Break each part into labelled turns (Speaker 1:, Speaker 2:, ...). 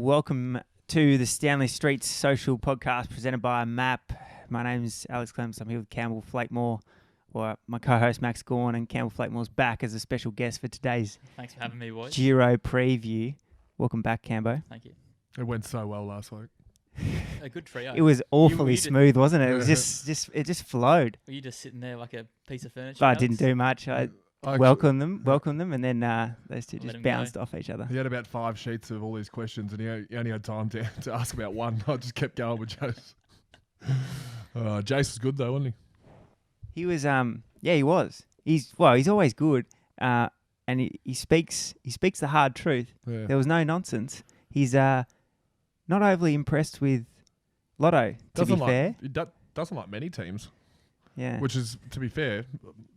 Speaker 1: welcome to the Stanley Streets Social Podcast presented by MAP. My name's Alex Clements. I'm here with Campbell, Flakemore, or my co-host Max Gawn, and Campbell Flakemore's back as a special guest for today's
Speaker 2: Thanks for having me, boys.
Speaker 1: Giro preview. Welcome back, Cambo.
Speaker 2: Thank you.
Speaker 3: It went so well last week.
Speaker 2: A good trio.
Speaker 1: It was awfully smooth, wasn't it? It was it just flowed.
Speaker 2: Were you just sitting there like a piece of furniture?
Speaker 1: But I
Speaker 2: Alex?
Speaker 1: didn't do much. I welcomed them, and then those two just bounced off each other.
Speaker 3: He had about 5 sheets of all these questions, and he only had time to ask about one. I just kept going with Jace. Jace was good though, wasn't he?
Speaker 1: He was, he was. He's always good, and he speaks the hard truth.
Speaker 3: Yeah.
Speaker 1: There was no nonsense. He's not overly impressed with Lotto. Fair,
Speaker 3: he doesn't like many teams.
Speaker 1: Yeah.
Speaker 3: Which is, to be fair,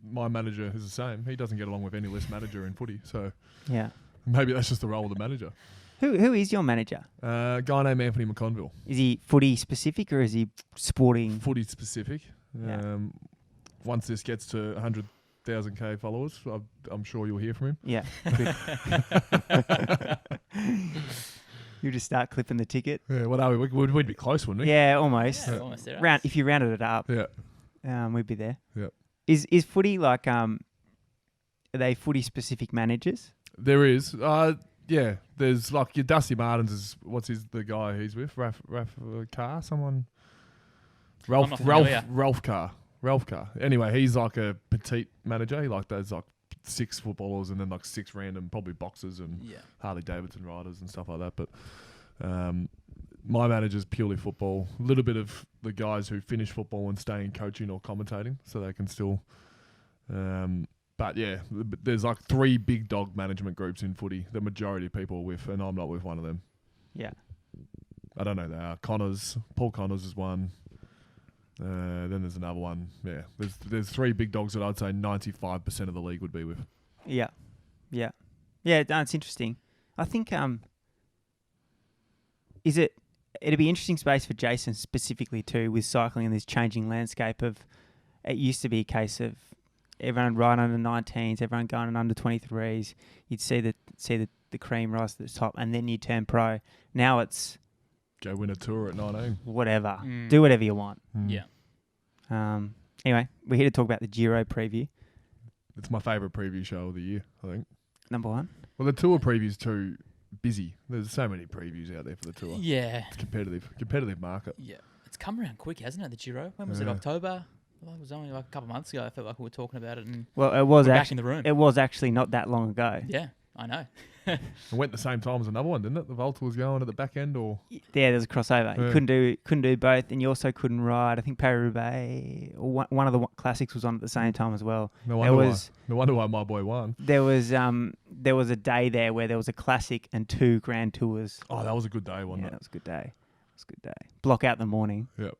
Speaker 3: my manager is the same. He doesn't get along with any list manager in footy, so
Speaker 1: yeah.
Speaker 3: Maybe that's just the role of the manager.
Speaker 1: Who is your manager?
Speaker 3: A guy named Anthony McConville.
Speaker 1: Is he footy specific or is he sporting?
Speaker 3: Footy specific.
Speaker 1: Yeah.
Speaker 3: Once this gets to 100,000 followers, I'm sure you'll hear from him.
Speaker 1: Yeah. You just start clipping the ticket.
Speaker 3: Yeah. What are we? We'd be close, wouldn't we?
Speaker 1: Yeah, almost.
Speaker 2: Yeah, almost there.
Speaker 1: If you rounded it up.
Speaker 3: Yeah.
Speaker 1: We'd be there.
Speaker 3: Yeah.
Speaker 1: Is footy like are they footy specific managers?
Speaker 3: There is. Yeah. There's like your Dusty Martins is the guy he's with? Ralph Carr? Someone? Ralph Carr. Anyway, he's like a petite manager. He like those like 6 footballers and then like 6 random probably boxers and Harley Davidson riders and stuff like that. But my manager's purely football. A little bit of the guys who finish football and stay in coaching or commentating, so they can still. But yeah, there's like 3 big dog management groups in footy. The majority of people are with, and I'm not with one of them.
Speaker 1: Yeah.
Speaker 3: I don't know. They are Paul Connors is one. Then there's another one. Yeah, there's 3 big dogs that I'd say 95% of the league would be with.
Speaker 1: Yeah. It's interesting. I think it'd be interesting space for Jason specifically too with cycling in this changing landscape of. It used to be a case of everyone riding under 19s, everyone going on under 23s. You'd see the cream rise to the top, and then you turn pro. Now it's
Speaker 3: go win a tour at 19.
Speaker 1: Whatever, do whatever you want.
Speaker 2: Yeah.
Speaker 1: Anyway, we're here to talk about the Giro preview.
Speaker 3: It's my favourite preview show of the year, I think.
Speaker 1: Number 1.
Speaker 3: Well, the tour preview's too busy. There's so many previews out there for the tour.
Speaker 2: Yeah.
Speaker 3: It's competitive market.
Speaker 2: Yeah. It's come around quick, hasn't it, the Giro? When was it, October? Well, it was only like a couple of months ago. I felt like we were talking about it. And
Speaker 1: it was
Speaker 2: back in the room.
Speaker 1: It was actually not that long ago.
Speaker 2: Yeah, I know.
Speaker 3: It went the same time as another one, didn't it? The Volta was going at the back end, or
Speaker 1: there's a crossover.
Speaker 3: Yeah.
Speaker 1: You couldn't do both, and you also couldn't ride. I think Paris-Roubaix or one of the classics was on at the same time as well.
Speaker 3: No wonder why my boy won.
Speaker 1: There was a day there where there was a classic and 2 grand tours.
Speaker 3: Oh, that was a good day, wasn't it?
Speaker 1: Yeah, that was a good day. Block out the morning.
Speaker 3: Yep.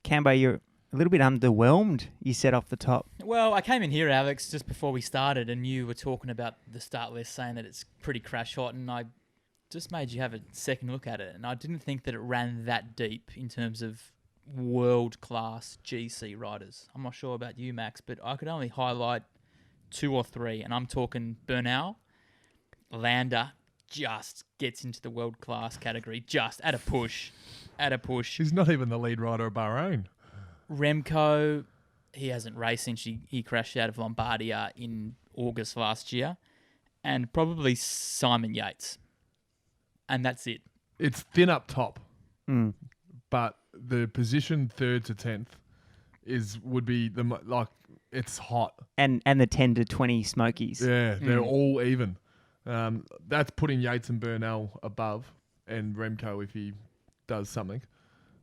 Speaker 1: Cambo, you're a little bit underwhelmed, you said off the top.
Speaker 2: Well, I came in here, Alex, just before we started, and you were talking about the start list, saying that it's pretty crash hot, and I just made you have a second look at it, and I didn't think that it ran that deep in terms of world-class GC riders. I'm not sure about you, Max, but I could only highlight 2 or 3, and I'm talking Bernal, Lander, just gets into the world-class category, just at a push.
Speaker 3: He's not even the lead rider of Bahrain.
Speaker 2: Remco, he hasn't raced since he crashed out of Lombardia in August last year. And probably Simon Yates. And that's it.
Speaker 3: It's thin up top. But the position 3rd to 10th would be it's hot.
Speaker 1: And the 10 to 20 smokies.
Speaker 3: Yeah, they're all even. That's putting Yates and Bernal above, and Remco if he does something.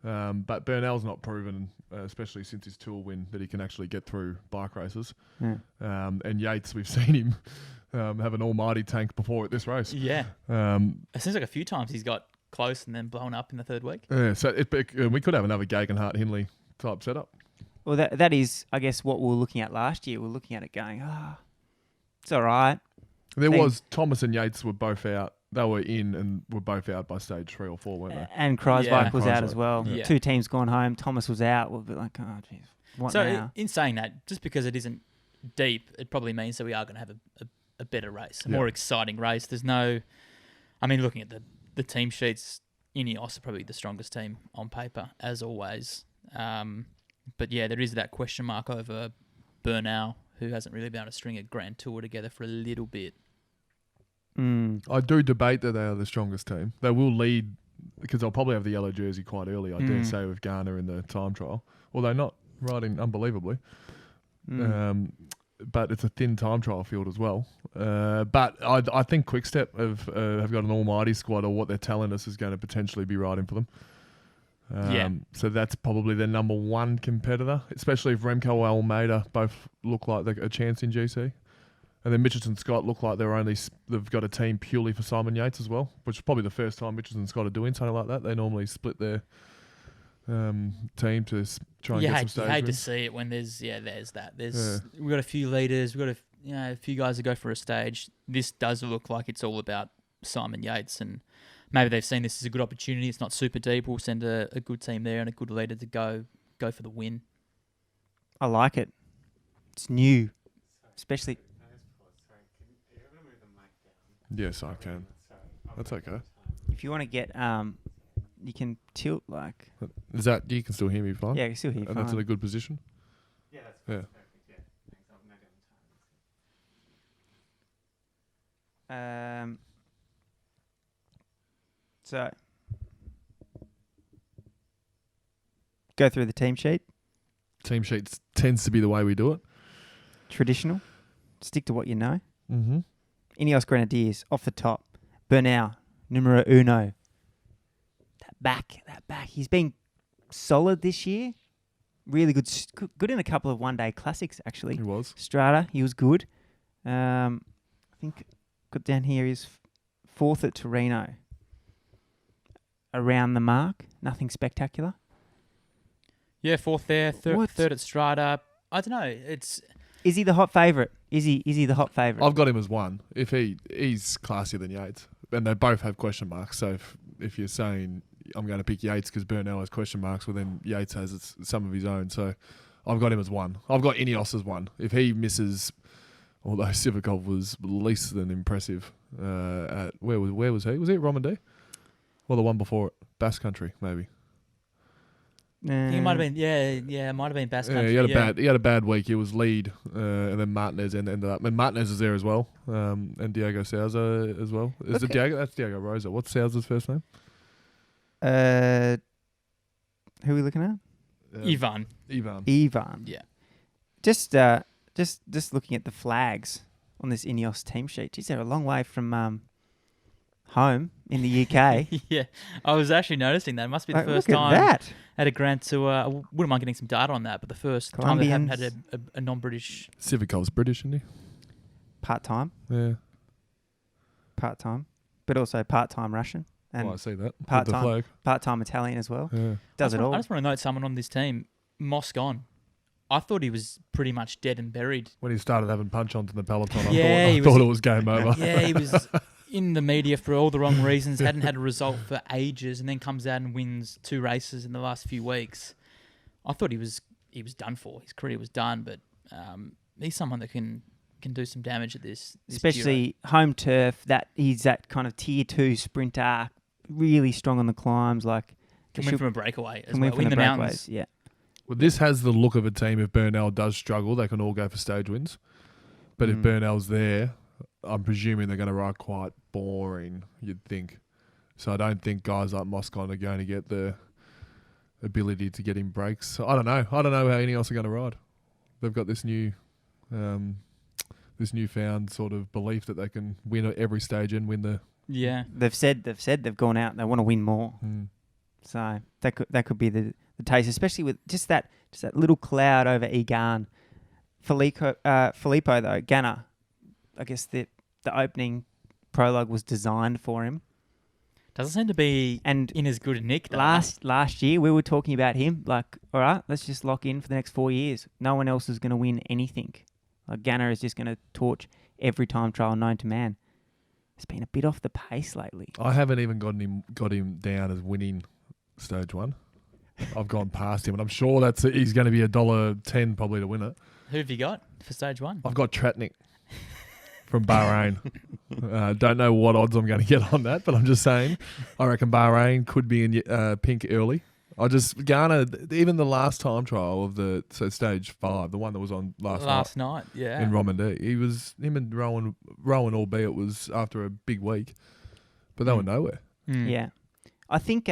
Speaker 3: But Bernal's not proven, especially since his tour win, that he can actually get through bike races.
Speaker 1: Yeah.
Speaker 3: And Yates, we've seen him have an almighty tank before at this race.
Speaker 2: Yeah. It seems like a few times he's got close and then blown up in the 3rd week.
Speaker 3: Yeah, so we could have another Gegenhardt-Hindley type setup.
Speaker 1: Well, that is, I guess, what we were looking at last year. We were looking at it going, it's all right.
Speaker 3: Thomas and Yates were both out. They were in and were both out by stage 3 or 4, weren't they?
Speaker 1: And Kreiswijk was out as
Speaker 3: Kreiswijk.
Speaker 1: well.
Speaker 2: Yeah.
Speaker 1: 2 teams gone home. Thomas was out. We'll be like, oh, jeez, what now?
Speaker 2: In saying that, just because it isn't deep, it probably means that we are going to have a better race, a more exciting race. There's no... I mean, looking at the team sheets, Ineos are probably the strongest team on paper, as always. But yeah, there is that question mark over Bernal, who hasn't really been able to string a Grand Tour together for a little bit.
Speaker 3: I do debate that they are the strongest team. They will lead because they'll probably have the yellow jersey quite early, I dare say, with Garner in the time trial. Although not riding unbelievably. But it's a thin time trial field as well. But I think Quickstep have got an almighty squad, or what they're telling us is going to potentially be riding for them. So that's probably their number one competitor, especially if Remco or Almeida both look like they're a chance in GC. And then Mitchelton Scott look like they've got a team purely for Simon Yates as well, which is probably the first time Mitchelton Scott are doing something like that. They normally split their team to try and get some stage
Speaker 2: You hate to
Speaker 3: wins.
Speaker 2: see it when there's that. We've got a few leaders, we've got a few guys that go for a stage. This does look like it's all about Simon Yates, and maybe they've seen this as a good opportunity. It's not super deep. We'll send a good team there and a good leader to go for the win.
Speaker 1: I like it. It's new, especially.
Speaker 3: Yes, I can. That's okay.
Speaker 1: If you want to get, you can tilt like.
Speaker 3: Is that you can still hear me fine?
Speaker 1: Yeah, I can still hear you
Speaker 3: And
Speaker 1: fine.
Speaker 3: that's in a good position.
Speaker 1: Yeah, that's
Speaker 3: perfect.
Speaker 1: So, go through the team sheet.
Speaker 3: Team sheets tends to be the way we do it.
Speaker 1: Traditional. Stick to what you know.
Speaker 3: Mm-hmm.
Speaker 1: Ineos Grenadiers off the top. Bernal, numero uno. That back. He's been solid this year. Really good in a couple of one-day classics, actually.
Speaker 3: He was.
Speaker 1: Strata, he was good. I think got down here is fourth at Torino. Around the mark. Nothing spectacular.
Speaker 2: Yeah, fourth there,
Speaker 1: What?
Speaker 2: third at Strata. I don't know.
Speaker 1: Is he the hot favourite? Is he the hot favourite?
Speaker 3: I've got him as one. If he's classier than Yates, and they both have question marks. So if you're saying I'm going to pick Yates because Bernal has question marks, well then Yates has some of his own. So I've got him as one. I've got Ineos as one. If he misses, although Sivakov was less than impressive. At where was he? Was he at Romandie? Or the one before it? Basque Country, maybe.
Speaker 2: I think it might have been, it might have been Basque Country.
Speaker 3: He had a bad week. He was lead, and then Martinez ended up. And Martinez is there as well, and Diego Souza as well. Is it Diego? That's Diego Rosa. What's Souza's first name?
Speaker 1: Who are we looking at?
Speaker 2: Ivan.
Speaker 1: Yeah. Just looking at the flags on this Ineos team sheet. Geez, they're a long way from home in the UK.
Speaker 2: Yeah, I was actually noticing that. It must be the first
Speaker 1: look
Speaker 2: time
Speaker 1: at that.
Speaker 2: at a Grand Tour. I wouldn't mind getting some data on that, but the first time they haven't had a non-British.
Speaker 3: Sivakov's British, isn't he?
Speaker 1: Part-time.
Speaker 3: Yeah.
Speaker 1: Part-time. But also part-time Russian. And
Speaker 3: I see that.
Speaker 1: part-time Italian as well.
Speaker 3: Yeah.
Speaker 1: Does it all.
Speaker 2: I just want to note someone on this team, Max Gawn. I thought he was pretty much dead and buried.
Speaker 3: When he started having punch-ons in the peloton,
Speaker 2: Yeah,
Speaker 3: I thought it was game over.
Speaker 2: Yeah, he was in the media for all the wrong reasons, hadn't had a result for ages, and then comes out and wins 2 races in the last few weeks. I thought he was done for. His career was done, but he's someone that can do some damage at this
Speaker 1: especially
Speaker 2: Giro.
Speaker 1: Home turf. That he's that kind of tier 2 sprinter, really strong on the climbs. Like
Speaker 2: Can win from a breakaway as
Speaker 1: can
Speaker 2: well.
Speaker 1: win from
Speaker 2: In the
Speaker 1: breakaways.
Speaker 2: mountains.
Speaker 1: Yeah.
Speaker 3: Well, this has the look of a team. If Bernal does struggle, they can all go for stage wins. But if Bernal's there, I'm presuming they're going to ride quite boring, you'd think. So I don't think guys like Moscon are going to get the ability to get in breaks. I don't know. I don't know how anyone else are going to ride. They've got this newfound sort of belief that they can win at every stage and win the.
Speaker 2: Yeah,
Speaker 1: They've said they've gone out and they want to win more. So that could be the taste, especially with just that little cloud over Egan. Filippo though, Ganna, I guess the opening prologue was designed for him.
Speaker 2: doesn't seem to be in as good a nick. Though.
Speaker 1: Last year we were talking about him like, all right, let's just lock in for the next 4 years. No one else is going to win anything. Like Ganna is just going to torch every time trial known to man. It's been a bit off the pace lately.
Speaker 3: I haven't even got him down as winning stage 1. I've gone past him, and I'm sure he's going to be $1.10 probably to win it.
Speaker 2: Who have you got for stage 1?
Speaker 3: I've got Tratnik from Bahrain. Don't know what odds I'm going to get on that, but I'm just saying. I reckon Bahrain could be in pink early. Ghana, even the last time trial of stage 5, the one that was on last night,
Speaker 2: yeah,
Speaker 3: in Romandie, him and Rowan, albeit was after a big week, but they were nowhere.
Speaker 1: Yeah, I think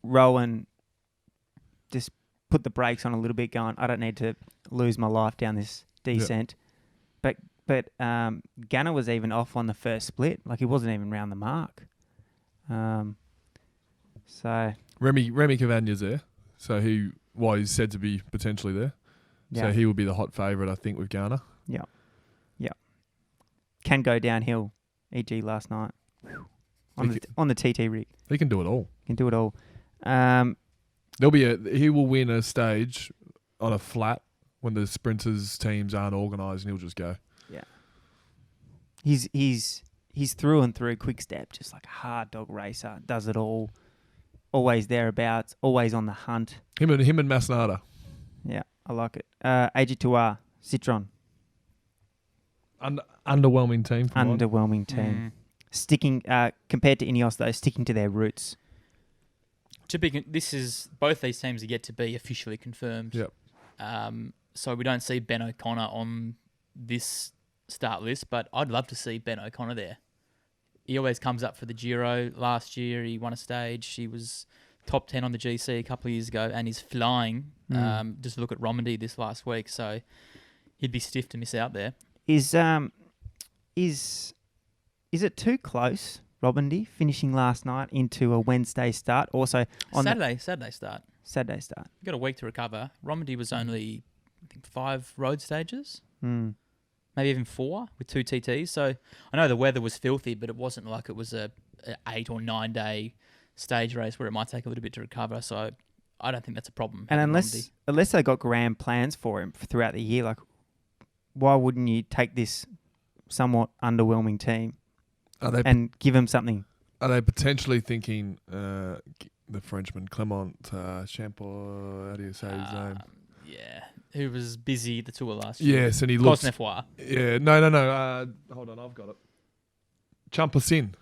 Speaker 1: Rowan just put the brakes on a little bit, going, I don't need to lose my life down this descent. Yep. But Ghana was even off on the first split, like he wasn't even round the mark. So
Speaker 3: Remy Cavagna's there, so he's said to be potentially there. Yeah. So he will be the hot favourite, I think, with Ghana.
Speaker 1: Yeah. Can go downhill, e.g. last night. On the TT rig.
Speaker 3: He can do it all. He will win a stage on a flat when the sprinters teams aren't organised, and he'll just go.
Speaker 1: Yeah. He's through and through quick step, just like a hard dog racer. Does it all. Always thereabouts. Always on the hunt.
Speaker 3: Him and Masnada.
Speaker 1: Yeah, I like it. AG2R, Citron.
Speaker 3: Underwhelming team.
Speaker 1: Underwhelming team. Sticking compared to Ineos though, sticking to their roots.
Speaker 2: Both these teams are yet to be officially confirmed.
Speaker 3: Yep.
Speaker 2: So we don't see Ben O'Connor on this start list, but I'd love to see Ben O'Connor there. He always comes up for the Giro. Last year he won a stage. He was top 10 on the GC a couple of years ago, and he's flying. Just look at Romandie this last week, so he'd be stiff to miss out there.
Speaker 1: Is it too close, Romandie, finishing last night into a Wednesday start? Also on
Speaker 2: Saturday start.
Speaker 1: Saturday start.
Speaker 2: You got a week to recover. Romandie was only, I think, 5 road stages. Maybe even 4 with 2 TTs. So I know the weather was filthy, but it wasn't like it was a 8 or 9 day stage race where it might take a little bit to recover. So I don't think that's a problem.
Speaker 1: And unless they got grand plans for him throughout the year, like why wouldn't you take this somewhat underwhelming team and give him something?
Speaker 3: Are they potentially thinking the Frenchman Clements, Campbell? How do you say his name?
Speaker 2: Yeah. Who was busy the tour last year.
Speaker 3: Yes, and he looks...
Speaker 2: Cosnefroy.
Speaker 3: Yeah, no. Hold on, I've got it. Champasin.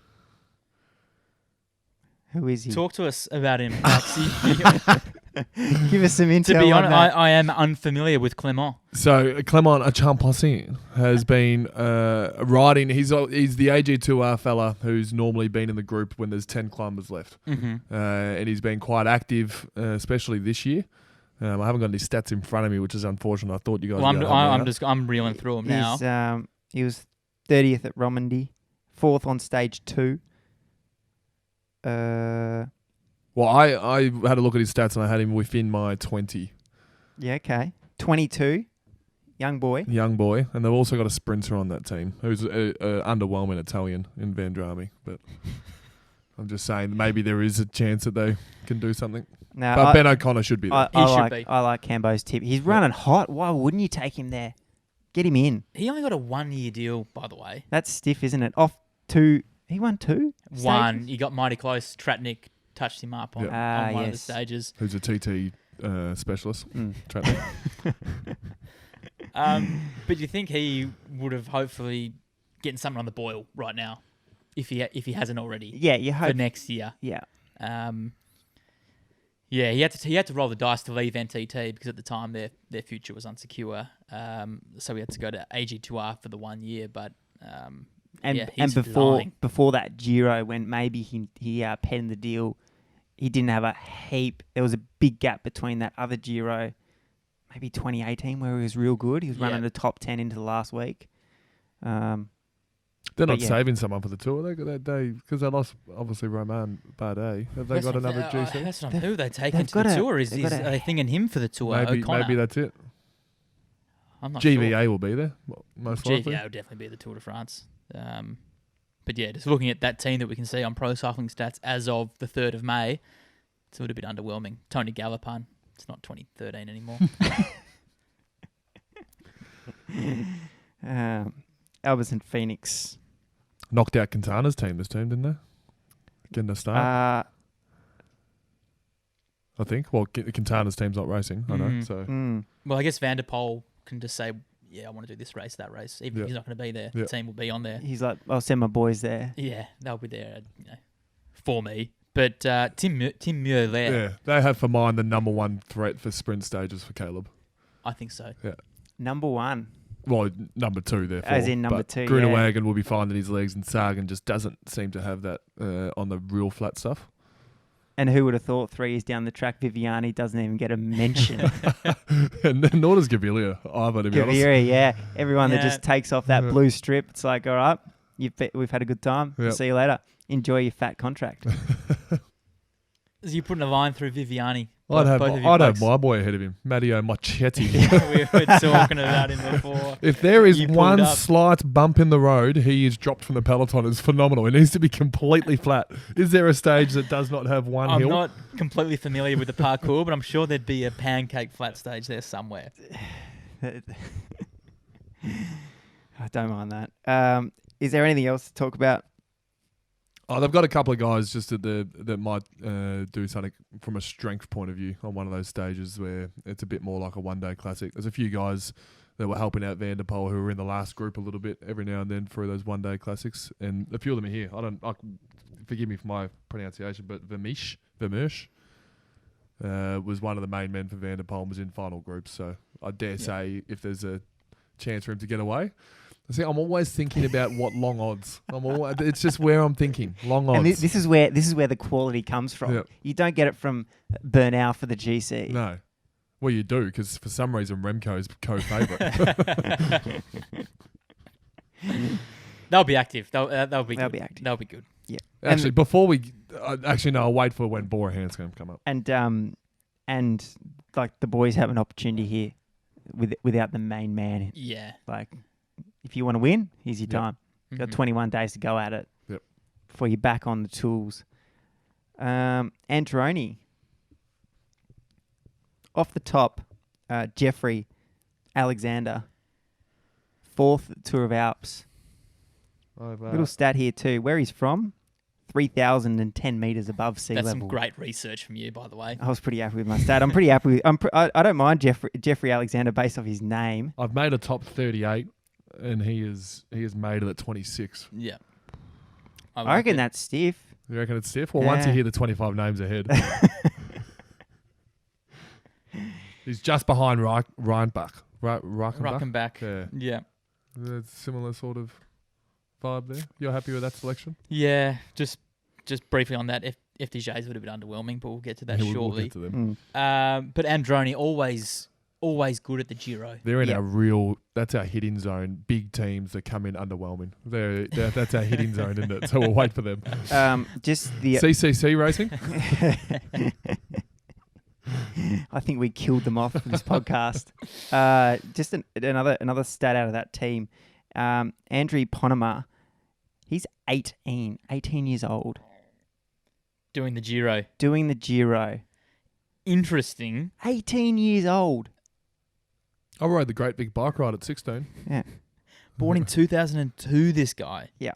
Speaker 1: Who is he?
Speaker 2: Talk to us about him, Max.
Speaker 1: Give us some intel.
Speaker 2: To be honest, I am unfamiliar with Clement.
Speaker 3: So Clement Champasin has been riding. He's the AG2R fella who's normally been in the group when there's 10 climbers left. And he's been quite active, especially this year. I haven't got any stats in front of me, which is unfortunate. I thought you guys.
Speaker 2: Well, I'm reeling through them now.
Speaker 1: He was 30th at Romandie, 4th on stage 2.
Speaker 3: Well, I had a look at his stats and I had him within my 20.
Speaker 1: Yeah, okay. 22, young boy,
Speaker 3: and they've also got a sprinter on that team who's a underwhelming Italian in Vendrame. But I'm just saying maybe there is a chance that they can do something.
Speaker 1: No,
Speaker 3: but Ben O'Connor should be there.
Speaker 1: I like Campbell's tip. He's running hot. Why wouldn't you take him there? Get him in.
Speaker 2: He only got a 1-year deal, by the way.
Speaker 1: That's stiff, isn't it? Off 2. He won 2 stages?
Speaker 2: 1. He got mighty close. Tratnik touched him up on one of the stages.
Speaker 3: Who's a TT specialist. Tratnik.
Speaker 2: But you think he would have hopefully getting something on the boil right now, if he hasn't already?
Speaker 1: Yeah, you hope
Speaker 2: for next year.
Speaker 1: Yeah.
Speaker 2: Yeah, he had to roll the dice to leave NTT because at the time their future was unsecure. So we had to go to AG2R for the 1 year, but
Speaker 1: before that Giro, when maybe he penned the deal, he didn't have a heap. There was a big gap between that other Giro, maybe 2018, where he was real good. He was running the top 10 into the last week.
Speaker 3: They're not saving someone for the tour. They because they lost obviously Romain Bardet. Have they got another GC?
Speaker 2: That's not who they take into the tour. Are they thinking him for the tour?
Speaker 3: Maybe that's it.
Speaker 2: I'm not
Speaker 3: GVA
Speaker 2: sure.
Speaker 3: will be there most likely.
Speaker 2: GVA will definitely be the Tour de France. But yeah, just looking at that team that we can see on Pro Cycling Stats as of the 3rd of May, it's a little bit underwhelming. Tony Galopin, it's not 2013 anymore.
Speaker 1: Albers and Phoenix
Speaker 3: knocked out Quintana's team, didn't they? Getting a start. I think. Well, Quintana's team's not racing, I know. So.
Speaker 2: Well, I guess Van der Poel can just say, I want to do this race, that race. Even if he's not going to be there,
Speaker 3: Yeah.
Speaker 2: the team will be on there.
Speaker 1: He's like, I'll send my boys there.
Speaker 2: Yeah, they'll be there, for me. But Tim Muir there.
Speaker 3: Yeah, they have for mine the number one threat for sprint stages for Caleb.
Speaker 2: I think so.
Speaker 3: Yeah.
Speaker 1: Number one.
Speaker 3: Well, number two, therefore.
Speaker 1: As in number
Speaker 3: but
Speaker 1: two,
Speaker 3: Grunewagen will be finding his legs, and Sagan just doesn't seem to have that on the real flat stuff.
Speaker 1: And who would have thought 3 years down the track, Viviani doesn't even get a mention.
Speaker 3: And nor does Gaviria either, to be honest.
Speaker 1: Gaviria, yeah. Everyone that just takes off that blue strip, it's like, all right, we've had a good time.
Speaker 3: Yep.
Speaker 1: See you later. Enjoy your fat contract.
Speaker 2: As you putting a line through Viviani.
Speaker 3: I'd have my boy ahead of him, Matteo Marchetti.
Speaker 2: We were talking about him before.
Speaker 3: If there is one
Speaker 2: up.
Speaker 3: slight bump in the road, he is dropped from the peloton. It's phenomenal. It needs to be completely flat. Is there a stage that does not have one hill?
Speaker 2: I'm not completely familiar with the parkour, but I'm sure there'd be a pancake flat stage there somewhere.
Speaker 1: I don't mind that. Is there anything else to talk about?
Speaker 3: Oh, they've got a couple of guys just that might do something from a strength point of view on one of those stages where it's a bit more like a one-day classic. There's a few guys that were helping out Van der Poel who were in the last group a little bit every now and then for those one-day classics, and a few of them are here. Forgive me for my pronunciation, but Vermeersch was one of the main men for Van der Poel and was in final groups. So I dare say if there's a chance for him to get away. See, I'm always thinking about what long odds. It's just where I'm thinking long odds.
Speaker 1: And this is where the quality comes from.
Speaker 3: Yep.
Speaker 1: You don't get it from Bernal for the GC.
Speaker 3: No, well you do because for some reason Remco's co-favourite.
Speaker 2: They'll be active. They'll be
Speaker 1: active.
Speaker 2: They'll be good.
Speaker 1: Yeah.
Speaker 3: Actually, before we I'll wait for when Bora Hand's going to come up.
Speaker 1: And like the boys have an opportunity here without the main man.
Speaker 2: Yeah.
Speaker 1: Like, if you want to win, here's your time. You've got 21 days to go at it before you're back on the tools. Androni. Off the top, Jeffrey Alexander. 4th Tour of Alps. Little stat here too. Where he's from, 3,010 metres above sea level.
Speaker 2: That's some great research from you, by the way.
Speaker 1: I was pretty happy with my stat. I'm pretty happy with... I don't mind Jeffrey Alexander based off his name.
Speaker 3: I've made a top 38. And he has made it at 26.
Speaker 2: Yeah.
Speaker 1: I reckon that's stiff.
Speaker 3: You reckon it's stiff? Well, once you hear the 25 names ahead. He's just behind Reinbach.
Speaker 2: Reichenbach. Yeah.
Speaker 3: That's similar sort of vibe there. You're happy with that selection?
Speaker 2: Yeah. Just briefly on that, FDJ's would have been underwhelming, but we'll get to that shortly.
Speaker 3: We'll get to them.
Speaker 2: But Androni always good at the Giro.
Speaker 3: They're in that's our hitting zone. Big teams that come in underwhelming. That's our hitting zone, isn't it? So we'll wait for them.
Speaker 1: Just the
Speaker 3: CCC racing.
Speaker 1: I think we killed them off for this podcast. Just another stat out of that team. Andrew Ponema, he's 18 years old.
Speaker 2: Doing the Giro. Interesting.
Speaker 1: 18 years old.
Speaker 3: I rode the Great Big Bike Ride at 16.
Speaker 1: Yeah.
Speaker 2: Born in 2002, this guy.
Speaker 1: Yeah.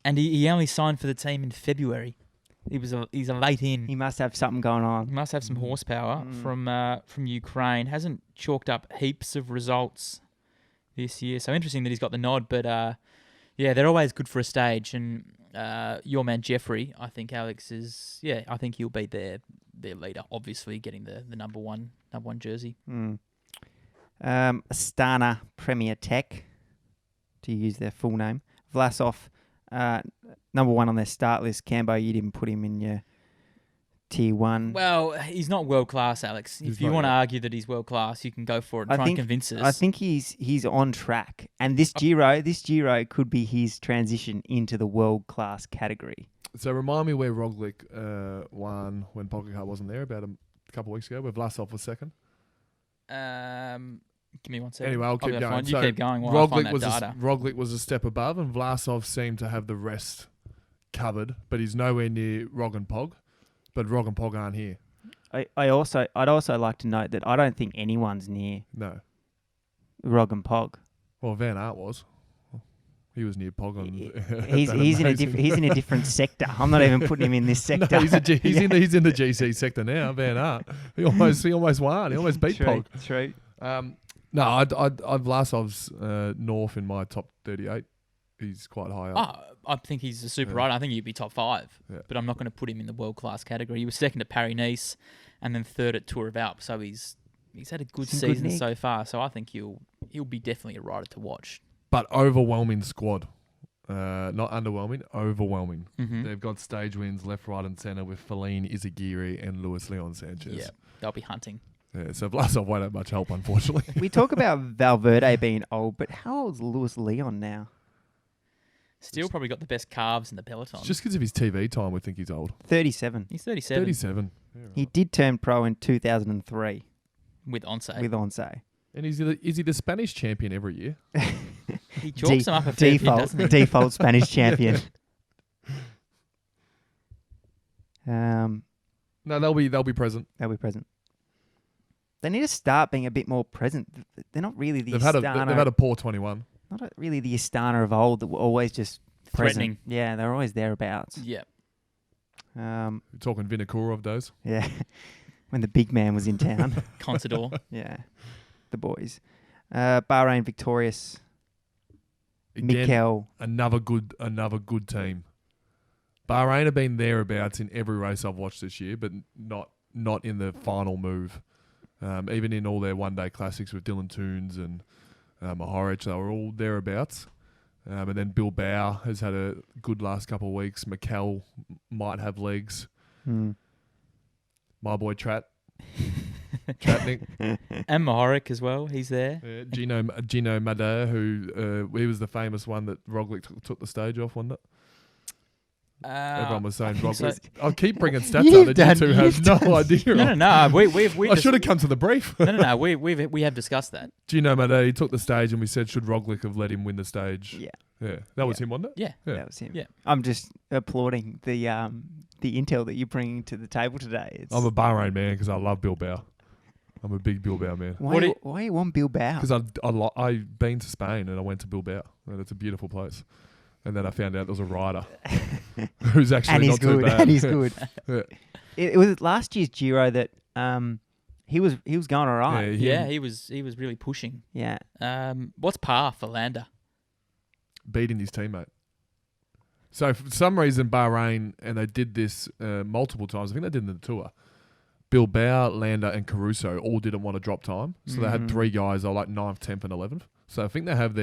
Speaker 2: And he only signed for the team in February. He's a late in.
Speaker 1: He must have something going on.
Speaker 2: He must have some horsepower from Ukraine. Hasn't chalked up heaps of results this year. So interesting that he's got the nod. But they're always good for a stage. And your man Jeffrey, I think Alex is. Yeah, I think he'll be their leader. Obviously, getting the number one jersey.
Speaker 1: Astana Premier Tech, to use their full name. Vlasov, number one on their start list. Campbell, you didn't put him in your tier one.
Speaker 2: Well, he's not world class, Alex. If you want to argue that he's world class, you can go for it and try and convince us.
Speaker 1: I think he's on track, and this Giro could be his transition into the world class category.
Speaker 3: So remind me where Roglic won when Pogacar wasn't there about a couple of weeks ago, where Vlasov was second.
Speaker 2: Give me one second.
Speaker 3: Anyway, I'll keep going.
Speaker 2: You keep going while I find that data.
Speaker 3: Roglic was a step above, and Vlasov seemed to have the rest covered, but he's nowhere near Rog and Pog. But Rog and Pog aren't here.
Speaker 1: I'd also like to note that I don't think anyone's near Rog and Pog.
Speaker 3: Well, Van Aert was. He was near Pog.
Speaker 1: He's in a different sector. I'm not even putting him in this sector.
Speaker 3: No, he's in the GC sector now. Van Aert. He almost won. He almost beat Pog.
Speaker 1: True.
Speaker 3: No, I've Vlasov's North in my top 38. He's quite high up.
Speaker 2: I think he's a super rider. I think he'd be top 5, but I'm not going to put him in the world-class category. He was second at Paris-Nice and then third at Tour of Alps, so he's had a good season so far, so I think he'll be definitely a rider to watch.
Speaker 3: But overwhelming squad. Not underwhelming, overwhelming.
Speaker 2: Mm-hmm.
Speaker 3: They've got stage wins left, right and centre with Feline, Izagiri and Luis Leon Sanchez.
Speaker 2: Yeah, they'll be hunting.
Speaker 3: Yeah, so Vlasov won't have much help, unfortunately.
Speaker 1: We talk about Valverde being old, but how old is Luis Leon now?
Speaker 2: Still probably got the best calves in the peloton.
Speaker 3: Just because of his TV time, we think he's old.
Speaker 1: 37.
Speaker 2: He's 37.
Speaker 3: 37. Yeah, right.
Speaker 1: He did turn pro in 2003
Speaker 2: with Once.
Speaker 3: And is he the Spanish champion every year?
Speaker 2: He chalks them up a fair bit, doesn't he?
Speaker 1: Default Spanish champion.
Speaker 3: No, they'll be present.
Speaker 1: They'll be present. They need to start being a bit more present. They're not really the
Speaker 3: They've
Speaker 1: Astana.
Speaker 3: had a poor 21.
Speaker 1: Not really the Astana of old that were always just
Speaker 2: threatening.
Speaker 1: Present. Yeah, they're always thereabouts.
Speaker 2: Yeah.
Speaker 3: We're talking Vinokourov days.
Speaker 1: Yeah. When the big man was in town.
Speaker 2: Contador.
Speaker 1: Yeah. The boys. Bahrain victorious.
Speaker 3: Again,
Speaker 1: Mikel.
Speaker 3: Another good team. Bahrain have been thereabouts in every race I've watched this year, but not in the final move. Even in all their one-day classics with Dylan Toons and Mohoric, they were all thereabouts. And then Bilbao has had a good last couple of weeks. Mikel might have legs. My boy Tratnik.
Speaker 2: And Mohoric as well. He's there.
Speaker 3: Gino Madea, who he was the famous one that Roglic took the stage off, wasn't it? Everyone was saying Roglic. So. I'll keep bringing stats out that you two have no idea.
Speaker 2: No. We
Speaker 3: I should have come to the brief.
Speaker 2: No. We have discussed that.
Speaker 3: Gino Madea, he took the stage, and we said, should Roglic have let him win the stage? Yeah. That was him, wasn't it?
Speaker 2: Yeah,
Speaker 1: that was him.
Speaker 2: Yeah.
Speaker 1: I'm just applauding the intel that you're bringing to the table today.
Speaker 3: I'm a Bahrain man because I love Bilbao. I'm a big Bilbao man.
Speaker 1: Why you want Bilbao?
Speaker 3: Because I've been to Spain and I went to Bilbao, and it's a beautiful place. And then I found out there was a rider who's actually not too bad.
Speaker 1: And he's good.
Speaker 3: Yeah.
Speaker 1: It was last year's Giro that he was going all right.
Speaker 2: Yeah, he was really pushing.
Speaker 1: Yeah.
Speaker 2: What's par for Landa?
Speaker 3: Beating his teammate. So for some reason, Bahrain, and they did this multiple times. I think they did in the Tour. Bilbao, Landa, and Caruso all didn't want to drop time, so they had 3 guys. They were like 9th, 10th, and 11th. So I think they have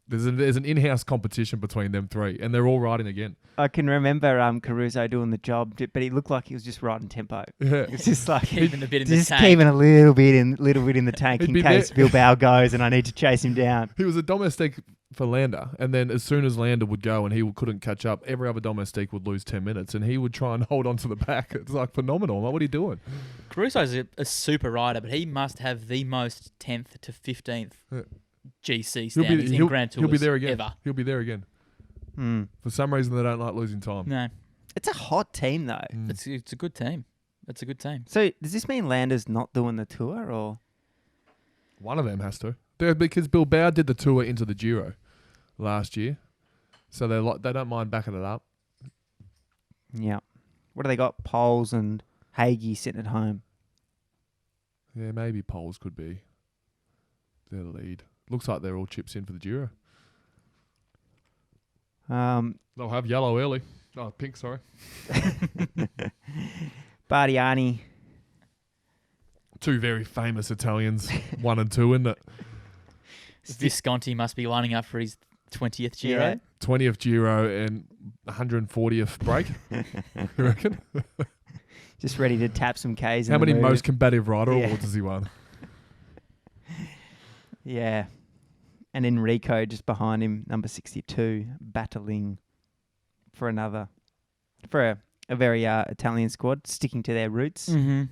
Speaker 3: there's an in-house competition between them 3, and they're all riding again.
Speaker 1: I can remember Caruso doing the job, but he looked like he was just riding tempo.
Speaker 3: Yeah.
Speaker 1: It's just like
Speaker 2: keeping a bit in the tank.
Speaker 1: Keeping a little bit in the tank in case Bilbao goes and I need to chase him down.
Speaker 3: He was a domestic for Landa, and then as soon as Landa would go and he couldn't catch up, every other domestic would lose 10 minutes, and he would try and hold on to the back. It's like phenomenal. Like, what are you doing?
Speaker 2: Caruso's a super rider, but he must have the most 10th to 15th GC standings in Grand Tours.
Speaker 3: He'll be there again.
Speaker 2: Ever.
Speaker 3: He'll be there again. For some reason, they don't like losing time.
Speaker 2: No.
Speaker 1: It's a hot team, though.
Speaker 2: It's a good team. It's a good team.
Speaker 1: So does this mean Landa's not doing the Tour, or...?
Speaker 3: One of them has to. Because Bilbao did the Tour into the Giro last year, so they don't mind backing it up.
Speaker 1: Yeah. What do they got? Poles and Hagee sitting at home.
Speaker 3: Yeah, maybe Poles could be their lead. Looks like they're all chips in for the Giro. They'll have yellow early. Oh, pink, sorry.
Speaker 1: Bardiani.
Speaker 3: 2 very famous Italians, 1 and 2, isn't it?
Speaker 2: Visconti must be lining up for his 20th Giro.
Speaker 1: Yeah.
Speaker 3: 20th Giro and 140th break, you reckon?
Speaker 1: Just ready to tap some Ks.
Speaker 3: How many most combative rider awards has he won?
Speaker 1: Yeah. And Enrico just behind him, number 62, battling for a very Italian squad, sticking to their roots.
Speaker 2: Mm-hmm.